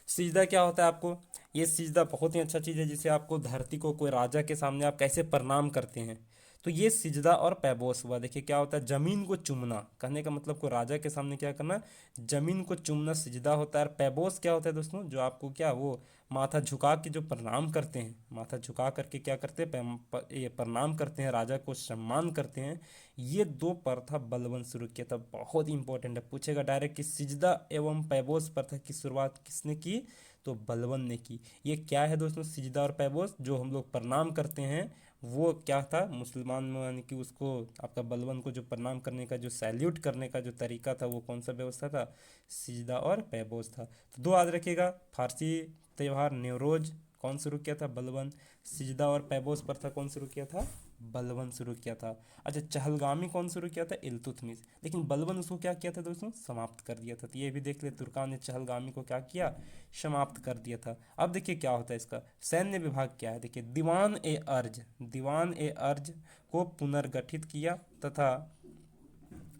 सिजदा क्या होता है आपको? ये सिजदा बहुत ही अच्छा चीज़ है, जिसे आपको धरती को, कोई राजा के सामने आप कैसे प्रणाम करते हैं, तो ये सिजदा और पैबोस हुआ। देखिए क्या होता है? जमीन को चूमना। कहने का मतलब को राजा के सामने क्या करना? जमीन को चूमना सिजदा होता है। और पैबोस क्या होता है दोस्तों? जो आपको क्या वो माथा झुका के जो प्रणाम करते हैं, माथा झुका करके क्या करते हैं? ये प्रणाम करते हैं, राजा को सम्मान करते हैं। ये दो प्रथा बलबन शुरू किया था। बहुत इंपॉर्टेंट है, पूछेगा डायरेक्ट कि सिजदा एवं पैबोस प्रथा की शुरुआत किसने की? तो बलबन ने की। ये क्या है दोस्तों? सिजदा और पैबोस जो हम लोग प्रणाम करते हैं, वो क्या था? मुसलमान में यानी कि उसको आपका बलबन को जो प्रणाम करने का, जो सैल्यूट करने का जो तरीका था, वो कौन सा व्यवस्था था? सिजदा और पैबोस था। तो दो याद रखिएगा। फारसी त्यौहार नेवरोज कौन शुरू किया था? बलबन। सिजदा और पैबोस प्रथा कौन शुरू किया था? बलबन शुरू किया था। अच्छा चहलगामी कौन शुरू किया था? इल्तुतमिश। लेकिन बलबन उसको क्या किया था दोस्तों? समाप्त कर दिया था। तो ये भी देख ले, तुर्कान ने चहलगामी को क्या किया? समाप्त कर दिया था। अब देखिए क्या होता है इसका सैन्य विभाग क्या है। देखिए दीवान ए अर्ज को पुनर्गठित किया तथा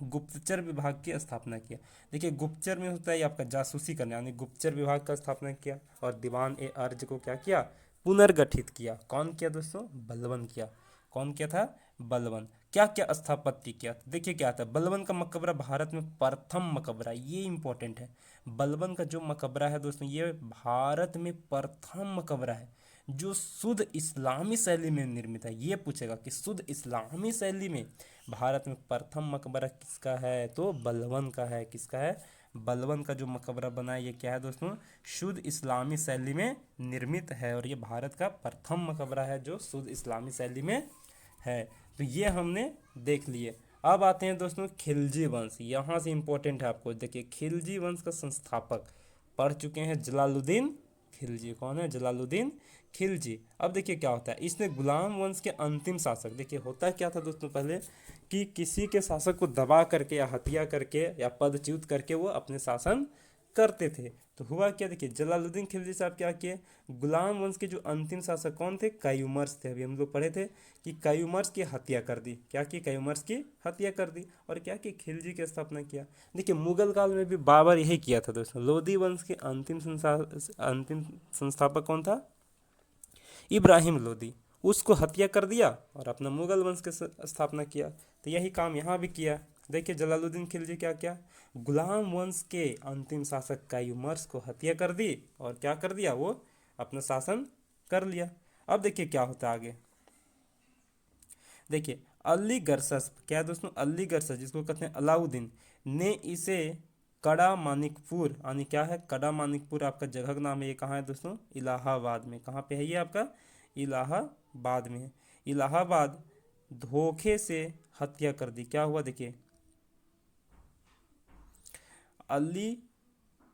गुप्तचर विभाग की स्थापना किया। देखिए गुप्तचर में होता है आपका जासूसी करना, यानी गुप्तचर विभाग का स्थापना किया। और दीवान ए अर्ज को क्या किया? पुनर्गठित किया। कौन किया दोस्तों? बलबन किया। कौन किया था? बलबन। क्या क्या स्थापत्य किया? देखिए क्या था, बलबन का मकबरा भारत में प्रथम मकबरा, ये इंपॉर्टेंट है। बलबन का जो मकबरा है दोस्तों, ये भारत में प्रथम मकबरा है जो शुद्ध इस्लामी शैली में निर्मित है। ये पूछेगा कि शुद्ध इस्लामी शैली में भारत में प्रथम मकबरा किसका है? तो बलबन का है। किसका है? बलबन का जो मकबरा बना है, ये क्या है दोस्तों? शुद्ध इस्लामी शैली में निर्मित है। और ये भारत का प्रथम मकबरा है जो शुद्ध इस्लामी शैली में है। तो ये हमने देख लिए। अब आते हैं दोस्तों खिलजी वंश। यहाँ से इंपॉर्टेंट है आपको। देखिए खिलजी वंश का संस्थापक पढ़ चुके हैं जलालुद्दीन खिलजी। कौन है? जलालुद्दीन खिलजी। अब देखिए क्या होता है, इसने गुलाम वंश के अंतिम शासक, देखिए होता क्या था दोस्तों पहले कि किसी के शासक को दबा करके या हत्या करके या पदच्युत करके वो अपने शासन करते थे। तो हुआ क्या, देखिए जलालुद्दीन खिलजी साहब क्या किए, गुलाम वंश के जो अंतिम शासक कौन थे, कयूमर्स थे। अभी हम लोग पढ़े थे कि कयूमर्स की हत्या कर दी। क्या की, कयूमर्स की हत्या कर दी। और क्या की, खिलजी की स्थापना किया। देखिए मुगल काल में भी बाबर यही किया था दोस्तों। लोधी वंश के अंतिम संस्थापक कौन था, इब्राहिम लोदी। उसको हत्या कर दिया और अपना मुगल वंश की स्थापना किया। तो यही काम यहाँ भी किया। देखिए जलालुद्दीन खिलजी क्या क्या, गुलाम वंश के अंतिम शासक कायूमर्स को हत्या कर दी और क्या कर दिया, वो अपना शासन कर लिया। अब देखिए क्या होता है आगे। देखिए अली गरसस, क्या है दोस्तों, अली गरसस जिसको कहते हैं अलाउद्दीन ने इसे कड़ा मानिकपुर, यानी क्या है, कड़ा मानिकपुर आपका जगह का नाम है। ये कहाँ है दोस्तों, इलाहाबाद में। कहाँ पे है ये आपका, इलाहाबाद में है। इलाहाबाद धोखे से हत्या कर दी। क्या हुआ देखिए, अली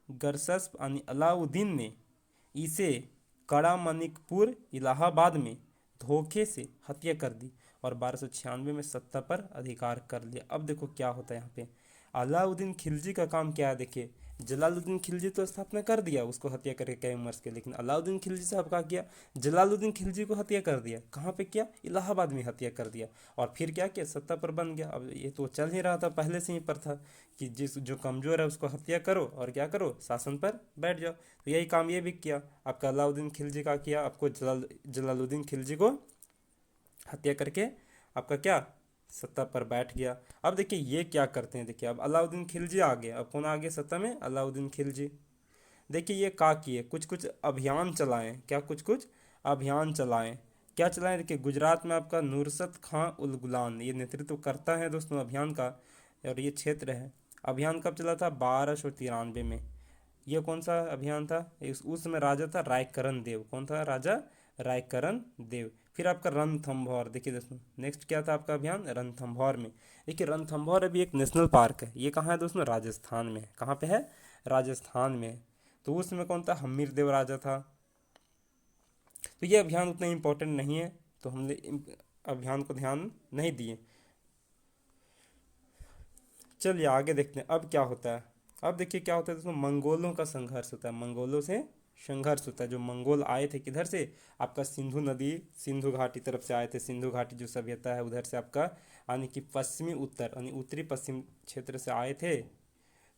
गरसस यानी अलाउद्दीन ने इसे कड़ा मानिकपुर इलाहाबाद में धोखे से हत्या कर दी और 1296 में सत्ता पर अधिकार कर लिया। अब देखो क्या होता है यहाँ पे, अलाउद्दीन खिलजी का काम क्या है, देखिए जलालुद्दीन खिलजी तो स्थापना कर दिया उसको हत्या करके कैमर्स के, लेकिन अलाउद्दीन खिलजी साहब क्या किया, जलालुद्दीन खिलजी को हत्या कर दिया। कहाँ पे किया, इलाहाबाद में हत्या कर दिया। और फिर क्या किया, सत्ता पर बन गया। अब ये तो चल ही रहा था, पहले से ही पर था कि जिस जो कमज़ोर है उसको हत्या करो और क्या करो, शासन पर बैठ जाओ। तो यही काम ये भी किया आपका अलाउद्दीन खिलजी का किया, आपको जलालुद्दीन खिलजी को हत्या करके आपका क्या, सत्ता पर बैठ गया। अब देखिए ये क्या करते हैं, देखिए अब अलाउद्दीन खिलजी आ गए। अब कौन आ गए सत्ता में, अलाउद्दीन खिलजी। देखिए ये क्या किए, कुछ कुछ अभियान चलाएं। क्या कुछ कुछ अभियान चलाएं, क्या चलाएं, देखिए गुजरात में आपका नुसरत खां उल गुलान ये नेतृत्व करता है दोस्तों अभियान का, और ये क्षेत्र है। अभियान कब चला था, 1293 में। ये कौन सा अभियान था, उस समय राजा था रायकरण देव। कौन था राजा, रायकरण देव। फिर आपका रणथंभौर, देखिए दोस्तों नेक्स्ट क्या था आपका अभियान, रणथंभौर में। देखिए रणथंभौर अभी एक नेशनल पार्क है। ये कहाँ है दोस्तों, राजस्थान में। कहाँ पे है, राजस्थान में। तो उसमें कौन था, हमीर देव राजा था। तो ये अभियान उतना इम्पोर्टेंट नहीं है, तो हमने अभियान को ध्यान नहीं दिए। चलिए आगे देखते हैं अब क्या होता है। अब देखिए क्या होता है दोस्तों, मंगोलों का संघर्ष होता है। मंगोलों से संघर्ष होता है। जो मंगोल आए थे किधर से, आपका सिंधु नदी, सिंधु घाटी तरफ से आए थे। सिंधु घाटी जो सभ्यता है उधर से आपका, यानी कि पश्चिमी उत्तर यानी उत्तरी पश्चिम क्षेत्र से आए थे।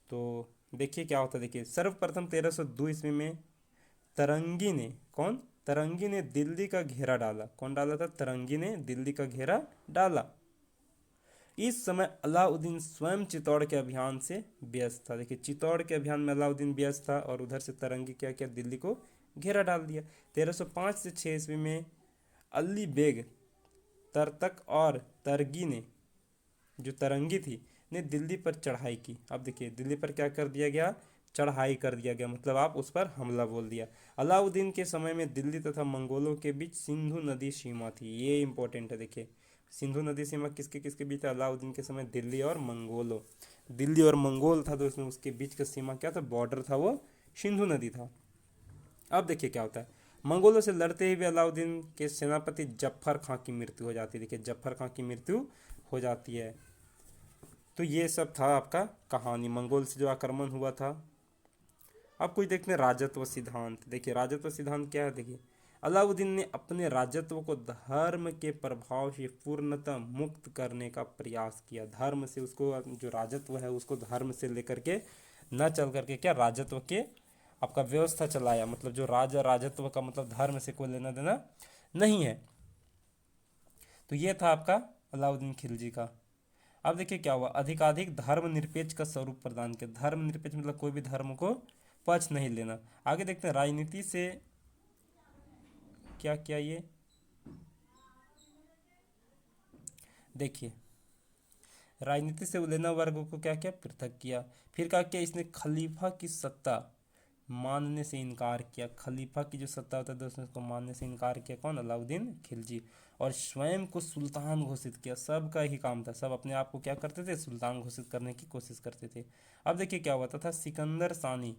तो देखिए क्या होता है, देखिए सर्वप्रथम 1302 ईस्वी में तरंगी ने, कौन, तरंगी ने दिल्ली का घेरा डाला। कौन डाला था, तरंगी ने दिल्ली का घेरा डाला। इस समय अलाउद्दीन स्वयं चित्तौड़ के अभियान से व्यस्त था। देखिए चित्तौड़ के अभियान में अलाउद्दीन व्यस्त था और उधर से तरंगी क्या किया, दिल्ली को घेरा डाल दिया। 1305 से 6 ईस्वी में अली बेग तरतक और तरगी ने, जो तरंगी थी, ने दिल्ली पर चढ़ाई की। अब देखिए दिल्ली पर क्या कर दिया गया, चढ़ाई कर दिया गया, मतलब आप उस पर हमला बोल दिया। अलाउद्दीन के समय में दिल्ली तथा मंगोलों के बीच सिंधु नदी सीमा थी। ये इंपॉर्टेंट है। देखिए सिंधु नदी सीमा किसके किसके बीच था, अलाउद्दीन के समय दिल्ली और मंगोलों, दिल्ली और मंगोल था दोस्तों, उसके बीच का सीमा क्या था, बॉर्डर था वो सिंधु नदी था। अब देखिए क्या होता है, मंगोलों से लड़ते हुए अलाउद्दीन के सेनापति जफर खां की मृत्यु हो जाती है। देखिए जफर खां की मृत्यु हो जाती है। तो ये सब था आपका कहानी, मंगोल से जो आक्रमण हुआ था। अब कुछ देखते हैं राजत्व सिद्धांत। देखिए राजत्व सिद्धांत क्या है, देखिए अलाउद्दीन ने अपने राजत्व को धर्म के प्रभाव से पूर्णतः मुक्त करने का प्रयास किया। धर्म से उसको, जो राजत्व है उसको धर्म से लेकर के न चल करके क्या, राजत्व के आपका व्यवस्था चलाया। मतलब जो राजत्व का मतलब धर्म से कोई लेना देना नहीं है। तो ये था आपका अलाउद्दीन खिलजी का। अब देखिए क्या हुआ, अधिकाधिक धर्मनिरपेक्ष का स्वरूप प्रदान किया। धर्मनिरपेक्ष मतलब कोई भी धर्म को पक्ष नहीं लेना। आगे देखते हैं राजनीति से क्या किया ये, देखिए राजनीति से उलेना वर्ग को क्या किया, पृथक किया। फिर क्या किया, इसने खलीफा की सत्ता मानने से इनकार किया। खलीफा की जो सत्ता होता है दोस्तों उसको मानने से इनकार किया। कौन, अलाउद्दीन खिलजी। और स्वयं को सुल्तान घोषित किया। सबका ही काम था, सब अपने आप को क्या करते थे, सुल्तान घोषित करने की कोशिश करते थे। अब देखिए क्या हुआ था, सिकंदर सानी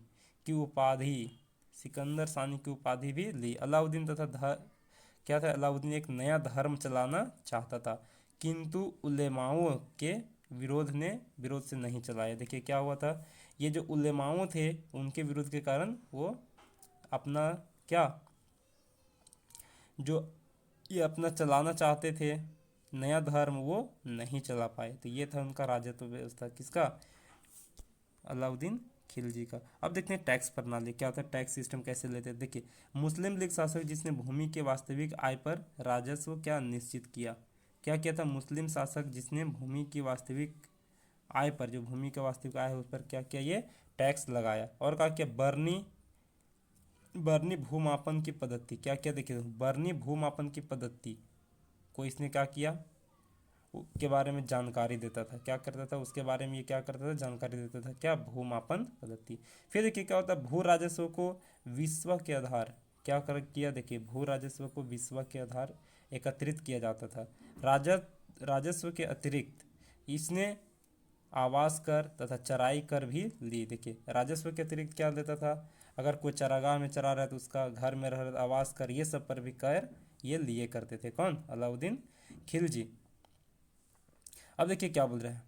की उपाधि, सिकंदर सानी की उपाधि भी ली। अलाउद्दीन तथा क्या था, अलाउद्दीन एक नया धर्म चलाना चाहता था, किंतु उलेमाओं के विरोध से नहीं चलाया। देखिए क्या हुआ था, ये जो उलेमाओं थे उनके विरोध के कारण वो अपना क्या जो ये अपना चलाना चाहते थे नया धर्म वो नहीं चला पाए। तो ये था उनका राजत्व व्यवस्था, किसका? अलाउद्दीन खिलजी का। अब देखते हैं टैक्स प्रणाली क्या होता है, टैक्स सिस्टम कैसे लेते हैं। देखिए, मुस्लिम लीग शासक जिसने भूमि के वास्तविक आय पर राजस्व क्या निश्चित किया, क्या किया था? मुस्लिम शासक जिसने भूमि की वास्तविक आय पर, जो भूमि का वास्तविक आय है उस पर क्या किया? ये टैक्स लगाया। और क्या किया? बर्नी बर्नी भूमापन की पद्धति क्या किया? देखिए, बर्नी भूमापन की पद्धति को इसने क्या किया के बारे में जानकारी देता था। क्या करता था? उसके बारे में ये क्या करता था? जानकारी देता था। क्या? भूमापन पद्धति। फिर देखिए क्या होता है, भू राजस्व को विश्व के आधार क्या कर किया? देखिए, भू राजस्व को विश्व के आधार एकत्रित किया जाता था। राजस्व के अतिरिक्त इसने आवास कर तथा चराई कर भी ली। देखिए, राजस्व के अतिरिक्त क्या देता था? अगर कोई चरागाह में चरा रहा है तो उसका घर में रह रहा आवास कर, ये सब पर भी कर ये लिए करते थे। कौन? अलाउद्दीन खिलजी। अब देखिए क्या बोल रहे हैं,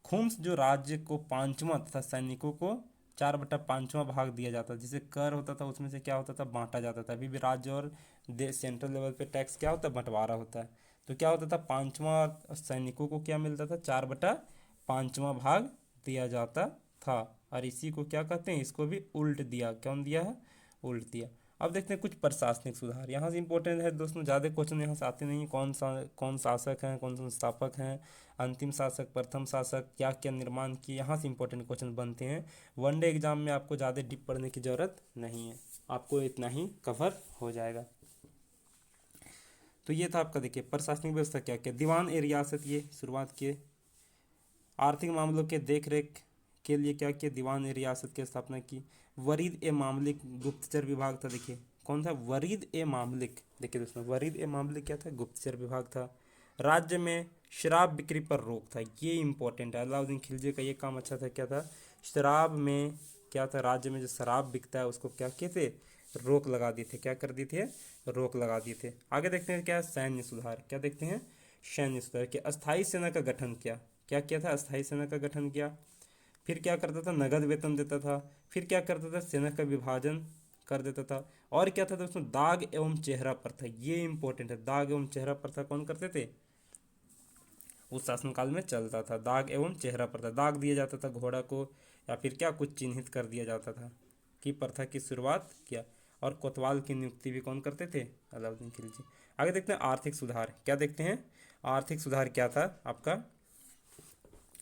खुम्स जो राज्य को पांचवा तथा सैनिकों को 4/5वां भाग दिया जाता, जिसे कर होता था उसमें से क्या होता था? बांटा जाता था। अभी भी राज्य और देश सेंट्रल लेवल पे टैक्स क्या होता है? बंटवारा होता है। तो क्या होता था? पांचवा सैनिकों को क्या मिलता था? 4/5वां भाग दिया जाता था। और इसी को क्या कहते हैं? इसको भी उल्ट दिया। कौन दिया है? उल्ट दिया। अब देखते हैं कुछ प्रशासनिक सुधार, यहाँ से इंपॉर्टेंट है दोस्तों, ज़्यादा क्वेश्चन यहाँ से आते नहीं। कौन शासक हैं, कौन संस्थापक हैं, अंतिम शासक, प्रथम शासक, क्या क्या निर्माण किए, यहाँ से इंपॉर्टेंट क्वेश्चन बनते हैं। वनडे एग्जाम में आपको ज़्यादा डीप पढ़ने की ज़रूरत नहीं है, आपको इतना ही कवर हो जाएगा। तो ये था आपका, देखिए प्रशासनिक व्यवस्था क्या क्या, दीवान ए रियासत ये शुरुआत किए। आर्थिक मामलों के देख रेख के लिए क्या किया? दीवान ए रियासत की स्थापना की। वरीद ए मामलिक गुप्तचर विभाग था। देखिए कौन था? वरीद ए मामलिक। देखिए दोस्तों, वरीद ए मामलिक क्या था? गुप्तचर विभाग था। राज्य में शराब बिक्री पर रोक था, ये इंपॉर्टेंट है। अलाउद्दीन खिलजी का ये काम अच्छा था। क्या था? शराब में क्या था? राज्य में जो शराब बिकता है उसको क्या किए थे? रोक लगा दिए थे। क्या कर दिए थे? रोक लगा दिए थे। आगे देखते हैं क्या है? सैन्य सुधार। क्या देखते हैं? सैन्य सुधार के अस्थायी सेना का गठन किया। क्या किया था? अस्थायी सेना का गठन किया। फिर क्या करता था? नगद वेतन देता था। फिर क्या करता था? सेना का विभाजन कर देता था। और क्या था दोस्तों? दाग एवं चेहरा प्रथा, ये इंपॉर्टेंट है। दाग एवं चेहरा प्रथा कौन करते थे? उस शासनकाल में चलता था। दाग एवं चेहरा प्रथा, दाग दिया जाता था घोड़ा को, या फिर क्या कुछ चिन्हित कर दिया जाता था, कि प्रथा की शुरुआत किया। और कोतवाल की नियुक्ति भी कौन करते थे? अलाउद्दीन खिलजी। आगे देखते हैं आर्थिक सुधार। क्या देखते हैं? आर्थिक सुधार क्या था आपका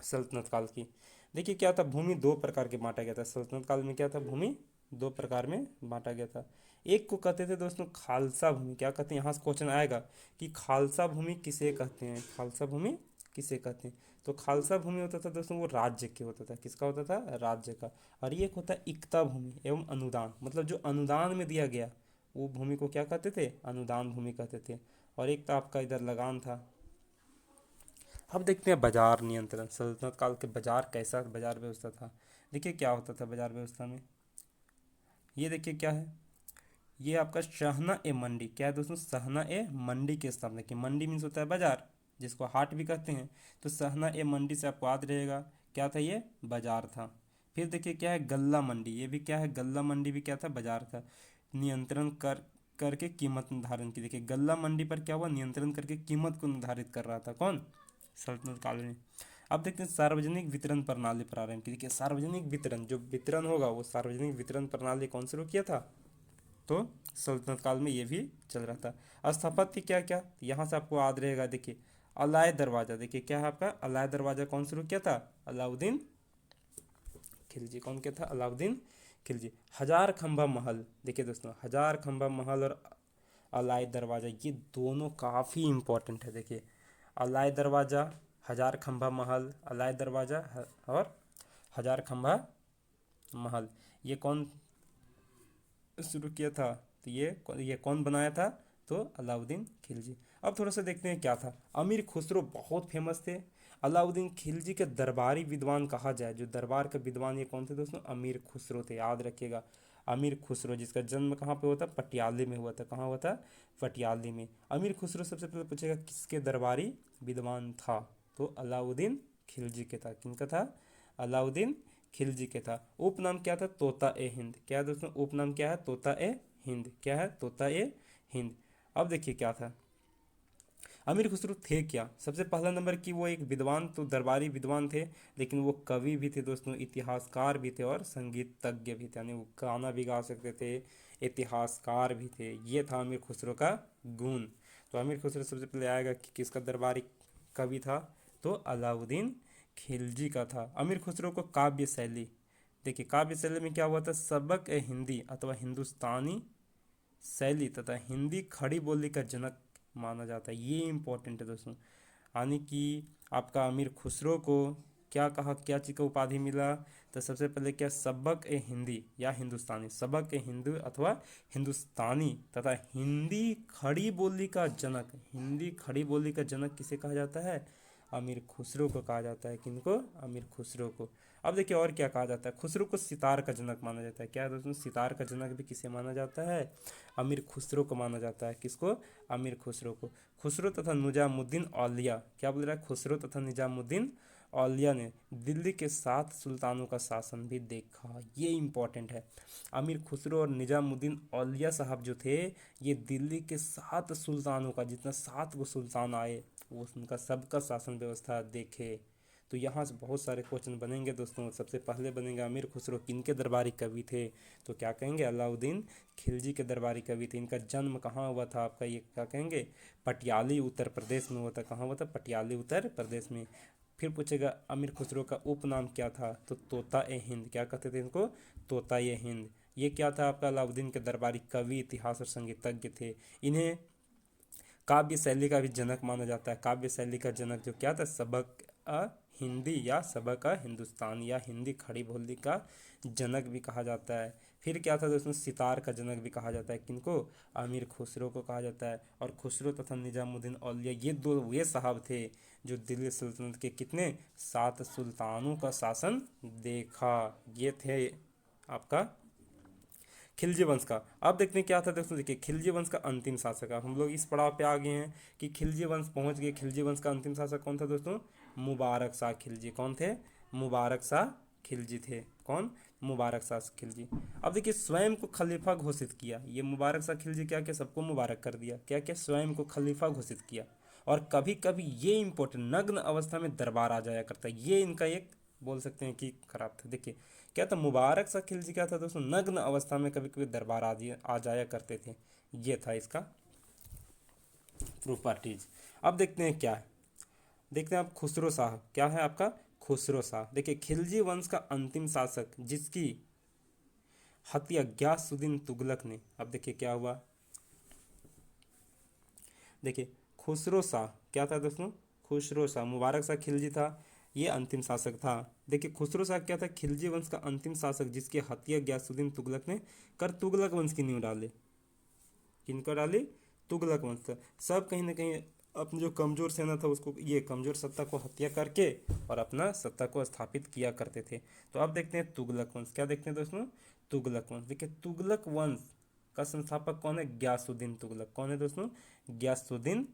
सल्तनत काल की। देखिए क्या था, भूमि दो प्रकार के बांटा गया था सल्तनत काल में। क्या था? भूमि दो प्रकार में बांटा गया था। एक को कहते थे दोस्तों खालसा भूमि। क्या कहते हैं? यहाँ से क्वेश्चन आएगा कि खालसा भूमि किसे कहते हैं, खालसा भूमि किसे कहते हैं। तो खालसा भूमि होता था दोस्तों वो राज्य के होता था। किसका होता था? राज्य का। और ये एक होता है इक्ता भूमि एवं अनुदान, मतलब जो अनुदान में दिया गया वो भूमि को क्या कहते थे? अनुदान भूमि कहते थे। और एक तो आपका इधर लगान था। अब देखते हैं बाजार नियंत्रण। सल्तनत काल के बाजार कैसा बाजार व्यवस्था था। देखिए क्या होता था बाजार व्यवस्था में, ये देखिए क्या है, ये आपका सहना ए मंडी। क्या है दोस्तों? सहना ए मंडी की स्थापना की। मंडी मीन्स होता है बाजार, जिसको हाट भी कहते हैं। तो सहना ए मंडी से आपको याद रहेगा क्या था? ये बाजार था। फिर देखिए क्या है? गल्ला मंडी। ये भी क्या है? गल्ला मंडी भी क्या था? बाजार था। नियंत्रण करके कीमत निर्धारण की। देखिए गल्ला मंडी पर क्या हुआ? नियंत्रण करके कीमत को निर्धारित कर रहा था। कौन? सल्तनत काल में। अब देखते हैं सार्वजनिक वितरण प्रणाली प्रारंभ की। देखिए सार्वजनिक वितरण, जो वितरण होगा वो सार्वजनिक वितरण प्रणाली कौन शुरू किया था? तो सल्तनत काल में ये भी चल रहा था। स्थापत्य क्या क्या, यहाँ से आपको याद रहेगा। देखिए अलाय दरवाजा। देखिए क्या है आपका? अलाय दरवाजा कौन शुरू किया था? अलाउद्दीन खिलजी। कौन किया था? अलाउद्दीन खिलजी। हजार खंभा महल। देखिए दोस्तों, हजार खंभा महल और अलाय दरवाजा ये दोनों काफ़ी इंपॉर्टेंट है। देखिए अलाय दरवाजा, हजार खंभा महल, अलाय दरवाजा और हजार खंभा महल, ये कौन शुरू किया था? तो ये कौन बनाया था? तो अलाउद्दीन खिलजी। अब थोड़ा सा देखते हैं क्या था। अमीर खुसरो बहुत फेमस थे। अलाउद्दीन खिलजी के दरबारी विद्वान कहा जाए, जो दरबार के विद्वान ये कौन थे दोस्तों? अमीर खुसरो थे, याद रखिएगा। अमीर खुसरो, जिसका जन्म कहाँ पे हुआ था? पटियाले में हुआ था। कहाँ हुआ था? पटियाले में। अमीर खुसरो सबसे पहले पूछेगा किसके दरबारी विद्वान था? तो अलाउद्दीन खिलजी के था। किनका था? अलाउद्दीन खिलजी के था। उपनाम क्या था? तोता ए हिंद। क्या है दोस्तों? उपनाम क्या है? तोता ए हिंद। क्या है? तोता ए हिंद। अब देखिए क्या था, अमीर खुसरो थे क्या? सबसे पहला नंबर कि वो एक विद्वान, तो दरबारी विद्वान थे, लेकिन वो कवि भी थे दोस्तों, इतिहासकार भी थे और संगीतज्ञ भी थे, यानी वो गाना भी गा सकते थे, इतिहासकार भी थे। ये था अमीर खुसरो का गुण। तो अमीर खुसरो सबसे पहले आएगा कि किसका दरबारी कवि था? तो अलाउद्दीन खिलजी का था। अमीर खुसरो को काव्य शैली, देखिए काव्य शैली में क्या हुआ था? सबक ए हिंदी अथवा हिंदुस्तानी शैली तथा हिंदी खड़ी बोली का जनक माना जाता है। ये इंपॉर्टेंट है दोस्तों, यानी कि आपका अमीर खुसरो को क्या कहा, क्या चीज़ का उपाधि मिला? तो सबसे पहले क्या? सबक ए हिंदी या हिंदुस्तानी, सबक ए हिंदू अथवा हिंदुस्तानी तथा हिंदी खड़ी बोली का जनक। हिंदी खड़ी बोली का जनक किसे कहा जाता है? अमीर खुसरो को कहा जाता है। किनको? अमीर खुसरो को। अब देखिए और क्या कहा जाता है, खुसरो को सितार का जनक माना जाता है। क्या है दोस्तों? सितार का जनक भी किसे माना जाता है? अमीर खुसरो को माना जाता है। किसको? अमीर खुसरो को। खुसरो तथा निजामुद्दीन औलिया, क्या बोल रहा है? खुसरो तथा निजामुद्दीन औलिया ने दिल्ली के 7 सुल्तानों का शासन भी देखा। ये इंपॉर्टेंट है। अमीर खुसरो और निजामुद्दीन औलिया साहब जो थे, ये दिल्ली के 7 सुल्तानों का, जितना 7 गो सुल्तान आए, वो उनका सबका शासन व्यवस्था देखे। तो यहाँ से बहुत सारे क्वेश्चन बनेंगे दोस्तों। सबसे पहले बनेगा अमीर खुसरो किनके दरबारी कवि थे? तो क्या कहेंगे? अलाउद्दीन खिलजी के दरबारी कवि थे। इनका जन्म कहाँ हुआ था आपका? ये क्या कहेंगे? पटियाली उत्तर प्रदेश में हुआ था। कहाँ हुआ था? पटियाली उत्तर प्रदेश में। फिर पूछेगा अमीर खुसरो का उपनाम क्या था? तो तोता ए हिंद। क्या कहते थे इनको? तोता ए हिंद। ये क्या था आपका? अलाउद्दीन के दरबारी कवि, इतिहास और संगीतज्ञ थे। इन्हें काव्य शैली का भी जनक माना जाता है। काव्य शैली का जनक जो क्या था? सबक अ हिंदी या सबक अ हिंदुस्तान या हिंदी खड़ी बोली का जनक भी कहा जाता है। फिर क्या था दोस्तों? सितार का जनक भी कहा जाता है। किनको? अमीर खुसरो को कहा जाता है। और खुसरो तथा निजामुद्दीन औलिया, ये दो वे साहब थे जो दिल्ली सल्तनत के कितने 7 सुल्तानों का शासन देखा। ये थे आपका खिलजी वंश का। अब देखते हैं क्या था दोस्तों। देखिए खिलजी वंश का अंतिम शासक, अब हम लोग इस पड़ाव पे आ गए हैं कि खिलजी वंश पहुंच गए। खिलजी वंश का अंतिम शासक कौन था दोस्तों? मुबारक शाह खिलजी। कौन थे? मुबारक शाह खिलजी थे। कौन? मुबारक शाह खिलजी। अब देखिए स्वयं को खलीफा घोषित किया। ये मुबारक शाह खिलजी क्या क्या सबको मुबारक कर दिया। क्या क्या? स्वयं को खलीफा घोषित किया। और कभी कभी ये इंपॉर्टेंट, नग्न अवस्था में दरबार आ जाया करता है। ये इनका एक बोल सकते हैं कि खराब था। देखिए क्या था? मुबारक शाह खिलजी क्या था दोस्तों? नग्न अवस्था में कभी कभी दरबार आ जाया करते थे। ये था इसका प्रॉपर्टीज। अब देखते हैं क्या है। देखते हैं आप खुसरो शाह। क्या है आपका? खुसरो शाह। देखिए खिलजी वंश का अंतिम शासक जिसकी हत्या गयासुद्दीन तुगलक ने। अब देखिए क्या हुआ। देखिए खुसरो शाह क्या था दोस्तों? खुसरो शाह। मुबारक शाह खिलजी था, ये अंतिम शासक था। देखिए खुसरो शाह क्या था? खिलजी वंश का अंतिम शासक जिसकी हत्या गयासुद्दीन तुगलक ने कर तुगलक वंश की नींव डाले। किनको डाली? तुगलक वंश था। सब कहीं ना कहीं अपनी जो कमजोर सेना था उसको, ये कमजोर सत्ता को हत्या करके और अपना सत्ता को स्थापित किया करते थे। तो अब देखते हैं तुगलक वंश। क्या देखते हैं दोस्तों? तुगलक वंश। देखिए तुगलक वंश का संस्थापक कौन है? गयासुद्दीन तुगलक। कौन है दोस्तों? गयासुद्दीन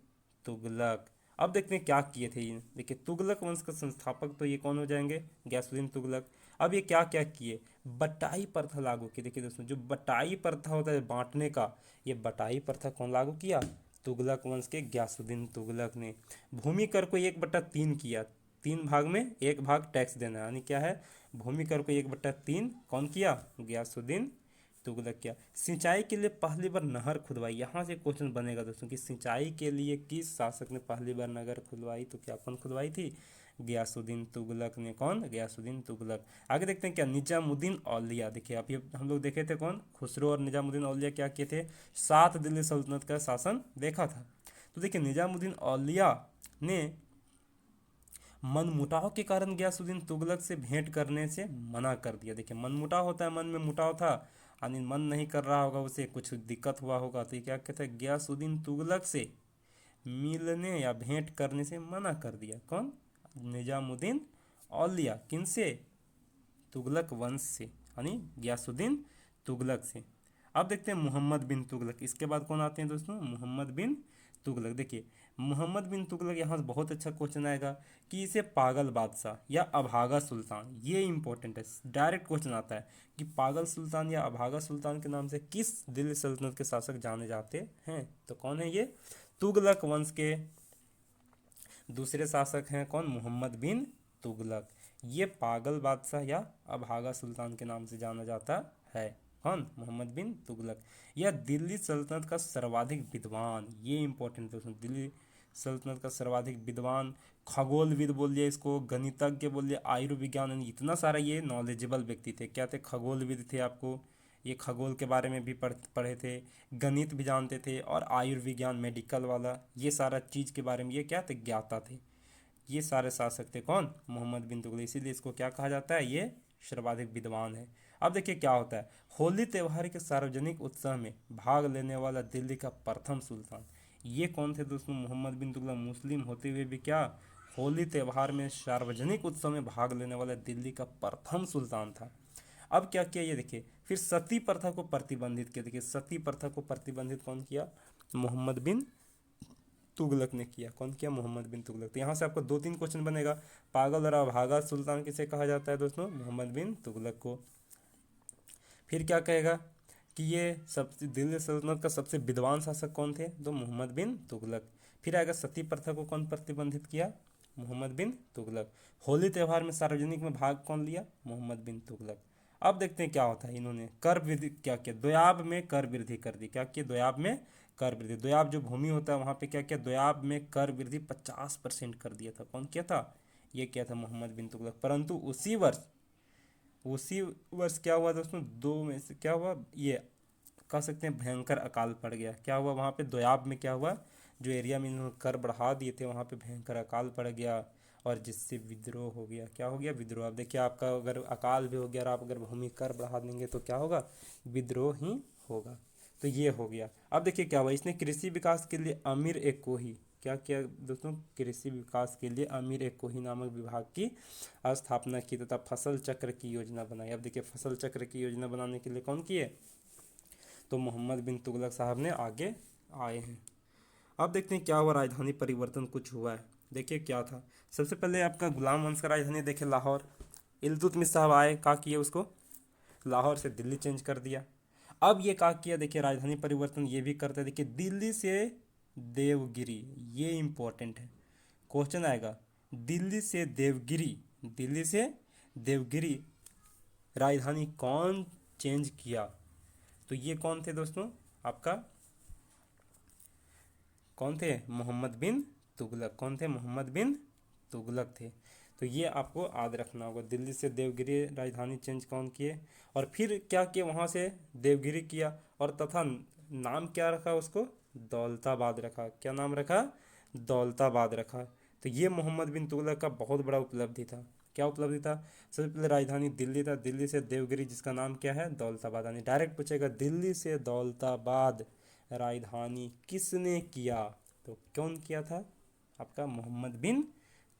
तुगलक। अब देखते हैं क्या किए थे ये। देखिए तुगलक वंश का संस्थापक तो ये कौन हो जाएंगे? गयासुद्दीन तुगलक। अब ये क्या क्या किए? बटाई प्रथा लागू की। देखिए दोस्तों जो बटाई प्रथा होता है बांटने का, ये बटाई प्रथा कौन लागू किया? तुगलक वंश के गयासुद्दीन तुगलक ने। भूमि कर को 1/3 किया। 3 भाग में 1 भाग टैक्स देना, यानी क्या है? भूमि कर को 1/3 कौन किया? गयासुद्दीन तुगलक किया। सिंचाई के लिए पहली बार नहर खुदवाई। यहाँ से क्वेश्चन बनेगा दोस्तों कि सिंचाई के लिए किस शासक ने पहली बार नहर खुदवाई? तो क्या कौन खुदवाई थी? गयासुद्दीन तुगलक ने। कौन? गयासुद्दीन तुगलक। आगे देखते हैं क्या? निजामुद्दीन औलिया। देखिए अभी हम लोग देखे थे कौन? खुसरो और निजामुद्दीन औलिया क्या किए थे? 7 दिल्ली सल्तनत का शासन देखा था। तो देखिए निजामुद्दीन औलिया ने मनमुटाव के कारण गयासुद्दीन तुगलक से भेंट करने से मना कर दिया। देखिए मनमुटाव होता है, मन में मुटाव था, यानी मन नहीं कर रहा होगा, उसे कुछ दिक्कत हुआ होगा, तो ये क्या कहते हैं? गयासुद्दीन तुगलक से मिलने या भेंट करने से मना कर दिया। कौन? निजामुद्दीन औलिया। किनसे? तुगलक वंश से, यानी गयासुद्दीन तुगलक से। अब देखते हैं मोहम्मद बिन तुगलक। इसके बाद कौन आते हैं दोस्तों? मोहम्मद बिन तुगलक। देखिए मोहम्मद बिन तुगलक, यहाँ से बहुत अच्छा क्वेश्चन आएगा कि इसे पागल बादशाह या अभागा सुल्तान, ये इंपॉर्टेंट है, डायरेक्ट क्वेश्चन आता है कि पागल सुल्तान या अभागा सुल्तान के नाम से किस दिल्ली सल्तनत के शासक जाने जाते हैं। तो कौन है ये? तुगलक वंश के दूसरे शासक हैं कौन? मोहम्मद बिन तुगलक। ये पागल बादशाह या अभागा सुल्तान के नाम से जाना जाता है। कौन? मोहम्मद बिन तुगलक। यह दिल्ली सल्तनत का सर्वाधिक विद्वान, ये इंपॉर्टेंट है, दिल्ली सल्तनत का सर्वाधिक विद्वान, खगोलविद बोलिए इसको, गणितज्ञ बोलिए, आयुर्विज्ञान, इतना सारा ये नॉलेजेबल व्यक्ति थे। क्या थे? खगोलविद थे, आपको ये खगोल के बारे में भी पढ़े थे, गणित भी जानते थे, और आयुर्विज्ञान मेडिकल वाला ये सारा चीज़ के बारे में ये क्या थे? ज्ञाता थे। ये सारे शासक थे कौन? मोहम्मद बिन तुगलक। इसीलिए इसको क्या कहा जाता है? ये सर्वाधिक विद्वान है। अब देखिए क्या होता है, होली त्यौहार के सार्वजनिक उत्सव में भाग लेने वाला दिल्ली का प्रथम सुल्तान, ये कौन थे दोस्तों? मोहम्मद बिन तुगलक। मुस्लिम होते हुए भी क्या होली त्यौहार में सार्वजनिक उत्सव में भाग लेने वाला दिल्ली का प्रथम सुल्तान था। अब क्या किया ये देखिए, फिर सती प्रथा को प्रतिबंधित किया। देखिए सती प्रथा को प्रतिबंधित कौन किया? मोहम्मद बिन तुगलक ने किया। कौन किया? मोहम्मद बिन तुगलक। तो यहाँ से आपको 2-3 क्वेश्चन बनेगा। पागल और अभागा सुल्तान किसे कहा जाता है दोस्तों? मोहम्मद बिन तुगलक को। फिर क्या कहेगा कि ये सबसे दिल्ली सल्तनत का सबसे विद्वान शासक कौन थे? तो मोहम्मद बिन तुगलक। फिर आएगा सती प्रथा को कौन प्रतिबंधित किया? मोहम्मद बिन तुगलक। होली त्यौहार में सार्वजनिक में भाग कौन लिया? मोहम्मद बिन तुगलक। अब देखते हैं क्या होता है। इन्होंने कर वृद्धि क्या किया? द्वयाब में कर वृद्धि कर दी। क्या किया? द्वयाब में कर वृद्धि। द्वयाब जो भूमि होता है वहां पे क्या किया? द्वयाब में कर वृद्धि 50% कर दिया था। कौन किया था? ये किया था मोहम्मद बिन तुगलक। परंतु उसी वर्ष क्या हुआ दोस्तों? दो में से क्या हुआ? ये कह सकते हैं भयंकर अकाल पड़ गया। क्या हुआ वहाँ पे? दोयाब में क्या हुआ? जो एरिया में इन्होंने कर बढ़ा दिए थे वहाँ पे भयंकर अकाल पड़ गया, और जिससे विद्रोह हो गया। क्या हो गया? विद्रोह। अब देखिए आपका अगर अकाल भी हो गया और आप अगर भूमि कर बढ़ा देंगे तो क्या होगा? विद्रोह ही होगा। तो ये हो गया। अब देखिए क्या हुआ, इसने कृषि विकास के लिए अमीर एक कोही, क्या किया दोस्तों? कृषि विकास के लिए अमीर एक कोही नामक विभाग की स्थापना की तथा फसल चक्र की योजना बनाई। अब देखिए फसल चक्र की योजना बनाने के लिए कौन किए? तो मोहम्मद बिन तुगलक साहब ने आगे आए हैं। अब देखते हैं क्या हुआ, राजधानी परिवर्तन कुछ हुआ है। देखिए क्या था, सबसे पहले आपका गुलाम वंश का राजधानी देखिए लाहौर। इल्तुतमिश साहब आए, क्या किए उसको? लाहौर से दिल्ली चेंज कर दिया। अब ये क्या किया? देखिए राजधानी परिवर्तन ये भी करते, देखिए दिल्ली से देवगिरी, ये इंपॉर्टेंट है, क्वेश्चन आएगा। दिल्ली से देवगिरी, दिल्ली से देवगिरी राजधानी कौन चेंज किया? तो ये कौन थे दोस्तों? आपका कौन थे? मोहम्मद बिन तुगलक। कौन थे? मोहम्मद बिन तुगलक थे। तो ये आपको याद रखना होगा। दिल्ली से देवगिरी राजधानी चेंज कौन किए? और फिर क्या किए? वहाँ से देवगिरी किया, और तथा नाम क्या रखा उसको? दौलताबाद रखा। क्या नाम रखा? दौलताबाद रखा। तो ये मोहम्मद बिन तुगलक का बहुत बड़ा उपलब्धि था। क्या उपलब्धि था? सबसे पहले राजधानी दिल्ली था, दिल्ली से देवगिरी जिसका नाम क्या है? दौलताबाद। यानी डायरेक्ट पूछेगा दिल्ली से दौलताबाद राजधानी किसने किया? तो कौन किया था? आपका मोहम्मद बिन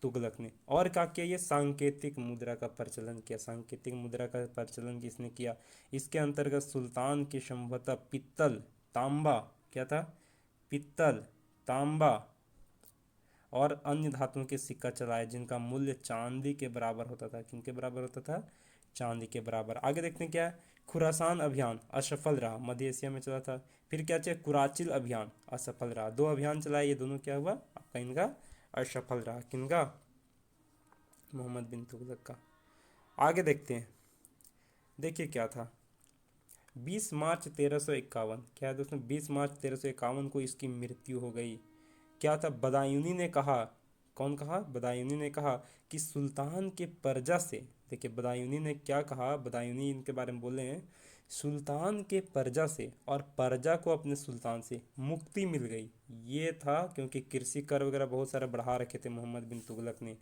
तुगलक ने। और क्या किया? ये सांकेतिक मुद्रा का प्रचलन किया। सांकेतिक मुद्रा का प्रचलन किसने किया? इसके अंतर्गत सुल्तान के संभवतः पित्तल, तांबा, क्या था? पित्तल, तांबा और अन्य धातुओं के सिक्का चलाए जिनका मूल्य चांदी के बराबर होता था। किनके बराबर होता था? चांदी के बराबर। आगे देखते हैं क्या है। खुरासान अभियान असफल रहा, मध्य एशिया में चला था। फिर क्या चाहिए? कुराचिल अभियान असफल रहा। 2 अभियान चलाए, ये दोनों क्या हुआ आपका? इनका असफल रहा। किनका? मोहम्मद बिन तुगलक का। आगे देखते हैं, देखिए क्या था। 20 मार्च 1351, क्या है दोस्तों? 20 मार्च 1351 को इसकी मृत्यु हो गई। क्या था? बदायूनी ने कहा, कौन कहा? बदायूनी ने कहा कि सुल्तान के प्रजा से, देखिए बदायूनी ने क्या कहा, बदायूनी इनके बारे में बोले हैं, सुल्तान के प्रजा से और प्रजा को अपने सुल्तान से मुक्ति मिल गई। ये था क्योंकि कृषि कर वगैरह बहुत सारे बढ़ा रखे थे मोहम्मद बिन तुगलक ने।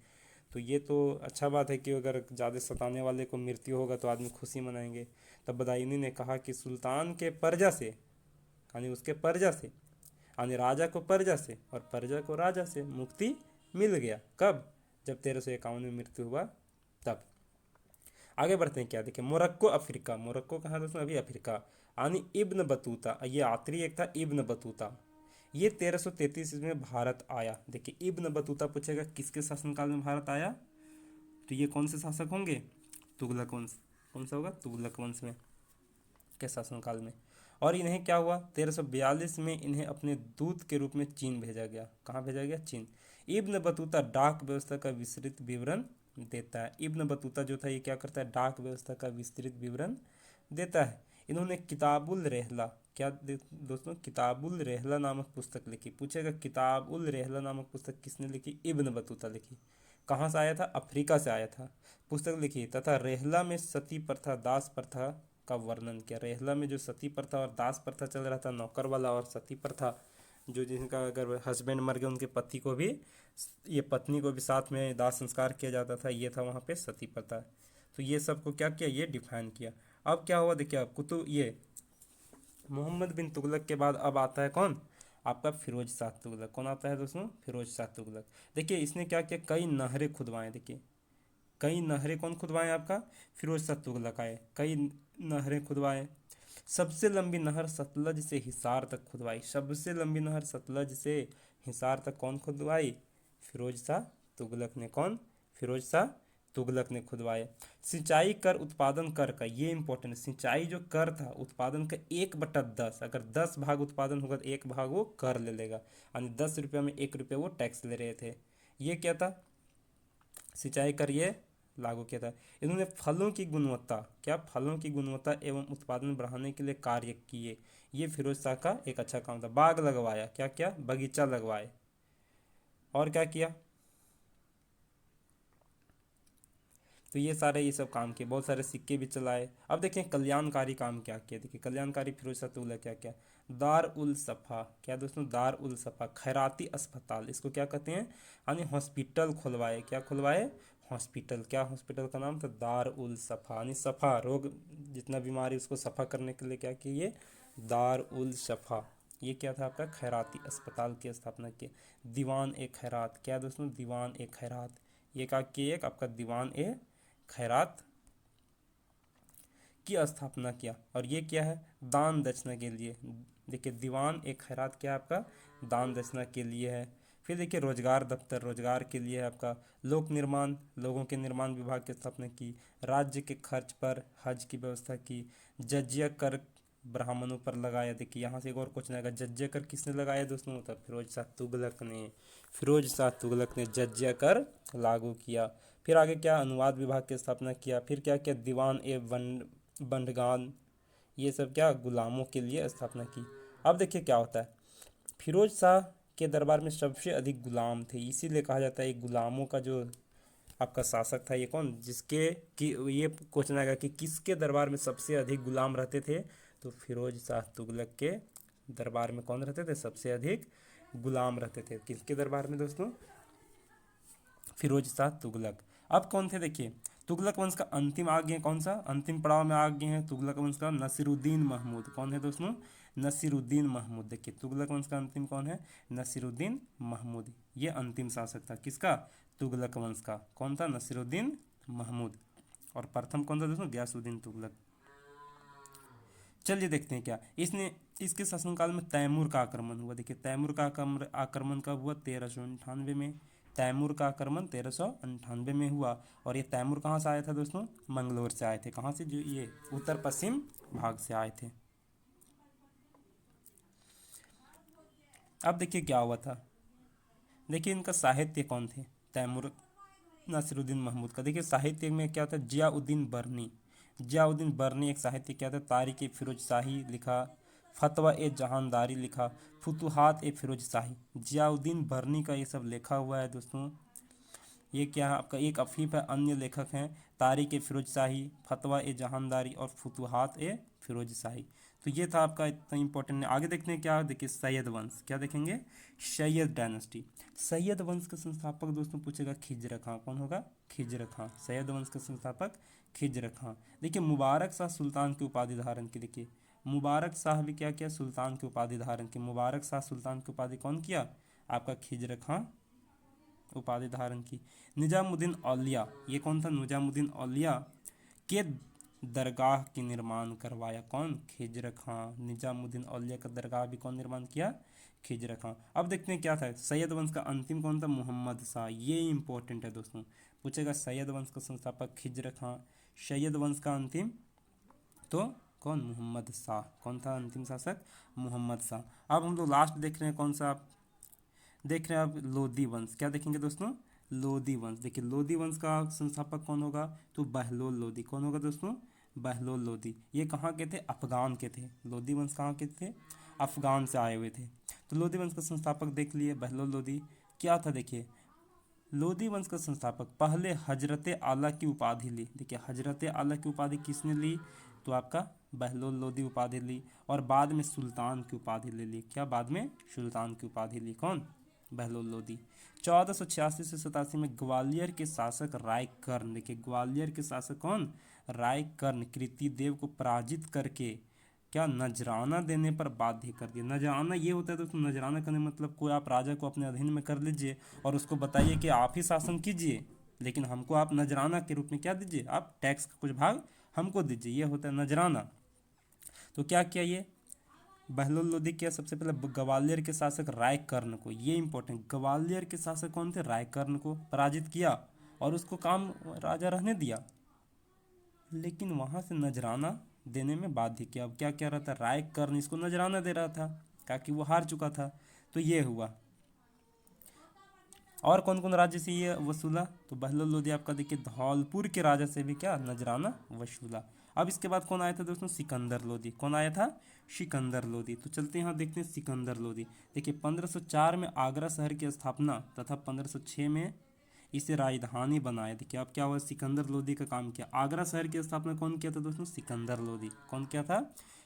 तो ये तो अच्छा बात है कि अगर ज़्यादा सताने वाले को मृत्यु होगा तो आदमी खुशी मनाएंगे। तब बदायूनी ने कहा कि सुल्तान के प्रजा से, यानी उसके प्रजा से, यानी राजा को प्रजा से और प्रजा को राजा से मुक्ति मिल गया। कब? जब 1351 में मृत्यु हुआ तब। आगे बढ़ते हैं क्या, देखिए मोरक्को अफ्रीका। मोरक्को कहाँ दोस्तों? अभी अफ्रीका। यानी इब्न बतूता, ये आखिरी एक था इब्न बतूता। ये 1333 ईस्वी में भारत आया। देखिए इब्न बतूता पूछेगा किसके शासनकाल में भारत आया, तो ये कौन से शासक होंगे, तुगलक वंश। कौन सा होगा, तुगलक वंश में के शासनकाल में। और इन्हें क्या हुआ, 1342 में इन्हें अपने दूत के रूप में चीन भेजा गया। कहाँ भेजा गया, चीन। इब्न बतूता डाक व्यवस्था का विस्तृत विवरण देता है। इब्न बतूता जो था ये क्या करता है, डाक व्यवस्था का विस्तृत विवरण देता है। इन्होंने किताबुल रहला, क्या दोस्तों, किताबुल रहला नामक पुस्तक लिखी। पूछेगा किताबुल रहला नामक पुस्तक किसने लिखी, इब्न बतूता लिखी। कहाँ से आया था, अफ्रीका से आया था। पुस्तक लिखी तथा रहला में सती प्रथा दास प्रथा का वर्णन किया। रेहला में जो सती प्रथा और दास प्रथा चल रहा था, नौकर वाला, और सती प्रथा जो जिनका अगर हस्बैंड मर गए उनके पति को भी, ये पत्नी को भी साथ में दाह संस्कार किया जाता था, ये था वहाँ पे सती प्रथा। तो ये सबको क्या किया, ये डिफाइन किया। अब क्या हुआ देखिए आपको, तो ये मोहम्मद बिन तुगलक के बाद अब आता है कौन, आपका फिरोज शाह तुगलक। कौन आता है दोस्तों, फिरोज शाह तुगलक। देखिए इसने क्या किया, कई नहरें खुदवाएं। देखिए कई नहरें कौन खुदवाएं, आपका फिरोज शाह तुगलक आए, कई नहरें खुदवाएं। सबसे लंबी नहर सतलज से हिसार तक खुदवाई। सबसे लंबी नहर सतलज से हिसार तक कौन खुदवाई, फिरोज शाह तुगलक ने। कौन, फिरोज शाह तुगलक ने खुदवाए। सिंचाई कर उत्पादन कर का, ये इंपॉर्टेंट, सिंचाई जो कर था उत्पादन का 1/10, अगर 10 भाग उत्पादन होगा तो 1 भाग वो कर ले लेगा, यानी 10 रुपये में 1 रुपये वो टैक्स ले रहे थे। ये क्या था, सिंचाई कर ये लागू किया था। इन्होंने फलों की गुणवत्ता, क्या, फलों की गुणवत्ता एवं उत्पादन बढ़ाने के लिए कार्य किए। ये फिरोज शाह का एक अच्छा काम था। बाग लगवाया, क्या क्या, बगीचा लगवाए। और क्या किया, तो ये सारे ये सब काम किए, बहुत सारे सिक्के भी चलाए। अब देखें कल्याणकारी काम क्या किया। देखिए कल्याणकारी फिरोज शाह तुगलक क्या क्या, दार उल सफ़ा, क्या दोस्तों, दार उल सफ़ा, खैराती अस्पताल, इसको क्या कहते हैं, यानी हॉस्पिटल खुलवाए। क्या खुलवाए, हॉस्पिटल। क्या हॉस्पिटल का नाम था, दार उल सफ़ा, यानी सफ़ा, रोग जितना बीमारी उसको सफ़ा करने के लिए क्या किए, दार उल सफ़ा। ये क्या था आपका, खैराती अस्पताल की स्थापना की। दीवान ए खैरात, क्या दोस्तों, दीवान ए खैरात, ये क्या किए, एक आपका दीवान ए खैरात की स्थापना किया। और ये क्या है, दान दक्षिणा के लिए। देखिए दीवान एक खैरात क्या है आपका, दान दक्षिणा के लिए है। फिर देखिए रोजगार दफ्तर, रोजगार के लिए है आपका। लोक निर्माण, लोगों के निर्माण विभाग की स्थापना की। राज्य के खर्च पर हज की व्यवस्था की। जजिया कर ब्राह्मणों पर लगाया। देखिए यहाँ से एक और क्वेश्चन आएगा, जजिया कर किसने लगाया दोस्तों, तब फिरोज शाह तुगलक ने। फिरोज शाह तुगलक ने जजिया कर लागू किया। फिर आगे क्या, अनुवाद विभाग की स्थापना किया। फिर क्या किया, दीवान ए बंडगान, ये सब क्या, गुलामों के लिए स्थापना की। अब देखिए क्या होता है, फिरोज शाह के दरबार में सबसे अधिक गुलाम थे, इसीलिए कहा जाता है ये गुलामों का जो आपका शासक था, ये कौन, जिसके कि ये क्वेश्चन आएगा कि किसके दरबार में सबसे अधिक गुलाम रहते थे, तो फिरोज शाह तुगलक के दरबार में कौन रहते थे, सबसे अधिक गुलाम रहते थे। किसके दरबार में दोस्तों, फिरोज शाह तुगलक। अब कौन थे देखिए, तुगलक वंश का अंतिम आ गए, कौन सा अंतिम पड़ाव में आ गए हैं, तुगलक वंश का नसीरुद्दीन महमूद। कौन है दोस्तों, नसीरुद्दीन महमूद। देखिए तुगलक वंश का अंतिम कौन है, नसीरुद्दीन महमूद। ये अंतिम शासक था किसका, तुगलक वंश का। कौन था, नसीरुद्दीन महमूद। और प्रथम कौन था दोस्तों, गयासुद्दीन तुगलक। चलिए देखते हैं क्या इसने, इसके शासनकाल में तैमूर का आक्रमण हुआ। देखिए तैमूर का आक्रमण कब हुआ, 1398 में। तैमूर का आक्रमण 1398 में हुआ। और ये तैमूर कहाँ से आया था दोस्तों, मंगलोर से आए थे। कहाँ से, जो ये उत्तर पश्चिम भाग से आए थे। अब देखिए क्या हुआ था, देखिए इनका साहित्य कौन थे, तैमूर नासिरुद्दीन महमूद का। देखिए साहित्य में क्या था, जियाउद्दीन बर्नी। जियाउद्दीन बर्नी एक साहित्य क्या था, तारिक ए फिरोज शाही लिखा। फतवा ए जहानदारी लिखा। फुतुहात ए फिरोज शाही। जियाउद्दीन बर्नी का ये सब लिखा हुआ है दोस्तों। ये क्या है आपका, एक अफीफ है, अन्य लेखक हैं तारिक ए फिरोज शाही, फतवा ए जहानदारी और फुतुहात ए फिरोज शाही। तो ये था आपका इतना इंपॉर्टेंट। आगे देखते हैं क्या, देखिए सैयद वंश, क्या देखेंगे, सैयद डायनेस्टी। सैयद वंश का संस्थापक दोस्तों पूछेगा खिज्र खां। कौन होगा, खिज्र खां। सैयद वंश का संस्थापक खिज्र खां। देखिए मुबारक शाह सुल्तान की उपाधि धारण की। देखिए मुबारक शाह भी क्या किया, सुल्तान की उपाधि धारण की। मुबारक शाह सुल्तान की उपाधि कौन किया, आपका खिज्र खां उपाधि धारण की। निजामुद्दीन औलिया, ये कौन था, निजामुद्दीन औलिया के दरगाह की निर्माण करवाया। कौन, खिज्र खां। निजामुद्दीन औलिया का दरगाह भी कौन निर्माण किया, खिजर खां। अब देखते हैं क्या था, सैयद वंश का अंतिम कौन था, मोहम्मद शाह। ये इंपॉर्टेंट है दोस्तों, पूछेगा सैयद वंश का संस्थापक खिजर खां, सैयद वंश का अंतिम तो कौन, मोहम्मद शाह। कौन था अंतिम शासक, मोहम्मद शाह। अब हम लोग लास्ट देख रहे हैं कौन सा, आप देख रहे हैं आप लोधी वंश। क्या देखेंगे दोस्तों, लोधी वंश। देखिए लोधी वंश का संस्थापक कौन होगा, तो बहलोल लोधी। कौन होगा दोस्तों, बहलोल लोधी। ये कहाँ के थे, अफगान के थे। लोधी वंश कहाँ के थे, अफगान से आए हुए थे। तो लोधी वंश का संस्थापक देख लिए बहलोल लोधी। क्या था देखिए, लोधी वंश का संस्थापक पहले हजरत आला की उपाधि ली। देखिए हजरत आला की उपाधि किसने ली, तो आपका बहलोल लोधी उपाधि ली, और बाद में सुल्तान की उपाधि ले ली। क्या, बाद में सुल्तान की उपाधि ली, कौन, बहलोल लोधी। 1486 से 87 में ग्वालियर के शासक रायकर्ण, देखिए ग्वालियर के शासक कौन, रायकर्ण, कृतिदेव को पराजित करके क्या नजराना देने पर बाध्य कर दिया। नजराना ये होता है दोस्तों, नजराना करने मतलब कोई आप राजा को अपने अधीन में कर लीजिए और उसको बताइए कि आप ही शासन कीजिए, लेकिन हमको आप नजराना के रूप में क्या दीजिए, आप टैक्स का कुछ भाग हमको दीजिए, ये होता है नजराना। तो क्या किया ये बहलोल लोधी, किया सबसे पहले ग्वालियर के शासक रायकर्ण को, ये इंपॉर्टेंट, ग्वालियर के शासक कौन थे, रायकर्ण को पराजित किया और उसको काम राजा रहने दिया, लेकिन वहां से नजराना देने में बाध्य किया। अब क्या क्या रहा था, रायकर्ण इसको नजराना दे रहा था ताकि वो हार चुका था। तो ये हुआ। और कौन कौन राज्य से ये वसूला, तो बहलोल लोधी आपका देखिए धौलपुर के राजा से भी क्या नजराना वसूला। अब इसके बाद कौन आया था दोस्तों, सिकंदर लोधी। कौन आया था, सिकंदर लोधी। तो चलते हैं यहाँ देखते हैं सिकंदर लोधी। देखिए 1504 में आगरा शहर की स्थापना तथा 1506 में इसे राजधानी बनाया। देखिए अब क्या हुआ, सिकंदर लोधी का काम किया। आगरा शहर की स्थापना कौन किया था दोस्तों, सिकंदर लोधी। कौन किया था,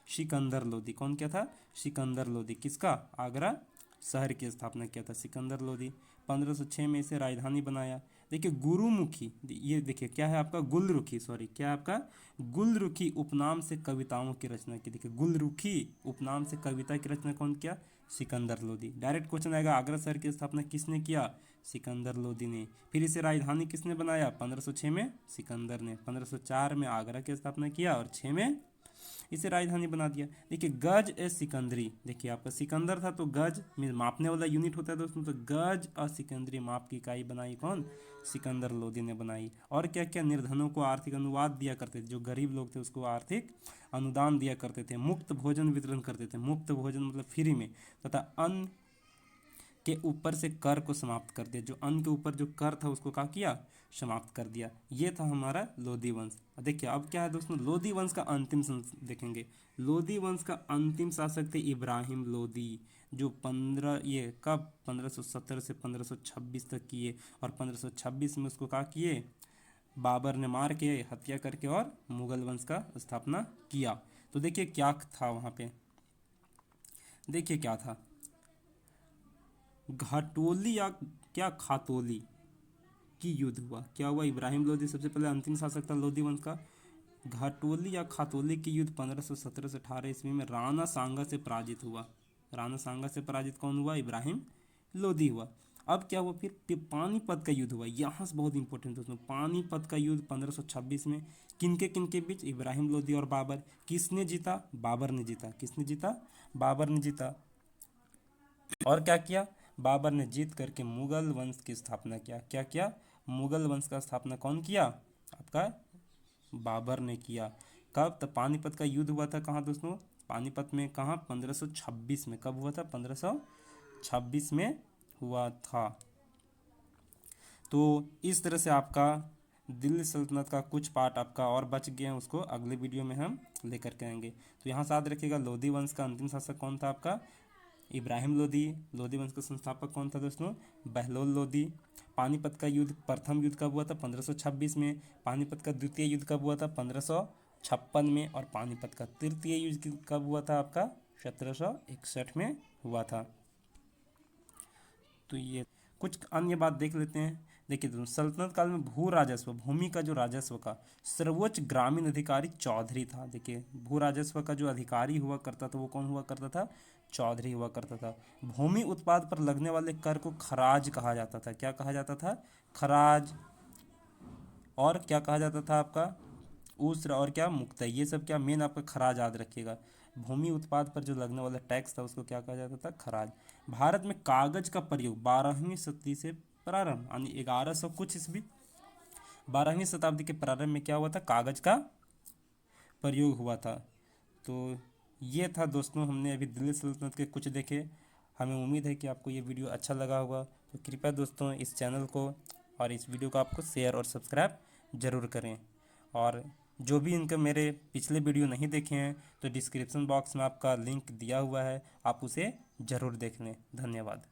सिकंदर लोधी। कौन किया था, सिकंदर लोधी। किसका, आगरा शहर की स्थापना किया था सिकंदर लोधी। 1506 में इसे राजधानी बनाया। देखिए गुरुमुखी, ये देखिए क्या है आपका, गुलरुखी, सॉरी क्या है आपका, गुलरुखी उपनाम से कविताओं की रचना की। देखिए गुलरुखी उपनाम से कविता की रचना कौन किया, सिकंदर लोधी। डायरेक्ट क्वेश्चन आएगा, आगरा शहर की स्थापना किसने किया, सिकंदर लोधी ने। फिर इसे राजधानी किसने बनाया, 1506 में सिकंदर ने। 1504 में आगरा की स्थापना किया और 6 में इसे राजधानी बना दिया। देखिए गज ए सिकंदरी, देखिए आपका सिकंदर था तो गज में मापने वाला यूनिट होता है दोस्तों, तो गज और सिकंदरी माप की इकाई बनाई कौन, सिकंदर लोधी ने बनाई। और क्या क्या, निर्धनों को आर्थिक अनुवाद दिया करते थे, जो गरीब लोग थे उसको आर्थिक अनुदान दिया करते थे। मुफ्त भोजन वितरण करते थे, मुफ्त भोजन मतलब फ्री में, तथा अन्न के ऊपर से कर को समाप्त कर दिया। जो अन्न के ऊपर जो कर था उसको क्या किया, समाप्त कर दिया। ये था हमारा लोधी वंश। देखिए अब क्या है दोस्तों, लोधी वंश का अंतिम देखेंगे। लोधी वंश का अंतिम शासक थे इब्राहिम लोधी, जो 15 ये कब 1517 से 1526 तक किए, और 1526 में उसको क्या किए, बाबर ने मार के हत्या करके और मुगल वंश का स्थापना किया। तो देखिए क्या था वहाँ पे, देखिए क्या था, घाटोली या क्या खातोली की युद्ध हुआ। क्या हुआ, इब्राहिम लोधी सबसे पहले अंतिम शासक था लोधी वंश का। घाटोली या खातोली की युद्ध 1517 से 18 ईस्वी में राणा सांगा से पराजित हुआ। राणा सांगा से पराजित कौन हुआ, इब्राहिम लोधी हुआ। अब क्या हुआ, फिर पानीपत का युद्ध हुआ। यहाँ से बहुत इंपॉर्टेंट दोस्तों, पानीपत का युद्ध 1526 में किनके बीच, इब्राहिम लोधी और बाबर। किसने जीता, बाबर ने जीता। किसने जीता, बाबर ने जीता। और क्या किया, बाबर ने जीत करके मुगल वंश की स्थापना किया। क्या किया, मुगल वंश का स्थापना कौन किया, आपका बाबर ने किया। कब, तो पानीपत का युद्ध हुआ था कहाँ दोस्तों, पानीपत में। कहाँ, 1526 में। कब हुआ था, 1526 में हुआ था। तो इस तरह से आपका दिल्ली सल्तनत का कुछ पार्ट आपका और बच गए हैं, उसको अगले वीडियो में हम लेकर के आएंगे। तो यहाँ याद रखिएगा, लोधी वंश का अंतिम शासक कौन था आपका, इब्राहिम लोधी। लोधी वंश का संस्थापक कौन था दोस्तों, बहलोल लोधी। पानीपत का युद्ध, प्रथम युद्ध कब हुआ था, 1526 में। पानीपत का द्वितीय युद्ध कब हुआ था, 1556 में। और पानीपत का तृतीय युद्ध कब हुआ था आपका, 1761 में हुआ था। तो ये कुछ अन्य बात देख लेते हैं। देखिए दोस्तों, सल्तनत काल में भू राजस्व, भूमि का जो राजस्व का सर्वोच्च ग्रामीण अधिकारी चौधरी था। देखिए भू राजस्व का जो अधिकारी हुआ करता था वो कौन हुआ करता था, चौधरी हुआ करता था। भूमि उत्पाद पर लगने वाले कर को खराज कहा जाता था। क्या कहा जाता था, खराज। और क्या कहा जाता था आपका, उस्र और क्या, मुक्त। ये सब क्या मेन आपका खराज याद रखिएगा। भूमि उत्पाद पर जो लगने वाला टैक्स था उसको क्या कहा जाता था? खराज। भारत में कागज का प्रयोग 12वीं शताब्दी से प्रारंभ यानी 1100 कुछ ईस्वी 12वीं शताब्दी के प्रारंभ में क्या हुआ था? कागज का प्रयोग हुआ था। तो ये था दोस्तों, हमने अभी दिल्ली सल्तनत के कुछ देखे। हमें उम्मीद है कि आपको ये वीडियो अच्छा लगा होगा। तो कृपया दोस्तों इस चैनल को और इस वीडियो को आपको शेयर और सब्सक्राइब ज़रूर करें। और जो भी इनके मेरे पिछले वीडियो नहीं देखे हैं तो डिस्क्रिप्शन बॉक्स में आपका लिंक दिया हुआ है, आप उसे ज़रूर देख लें। धन्यवाद।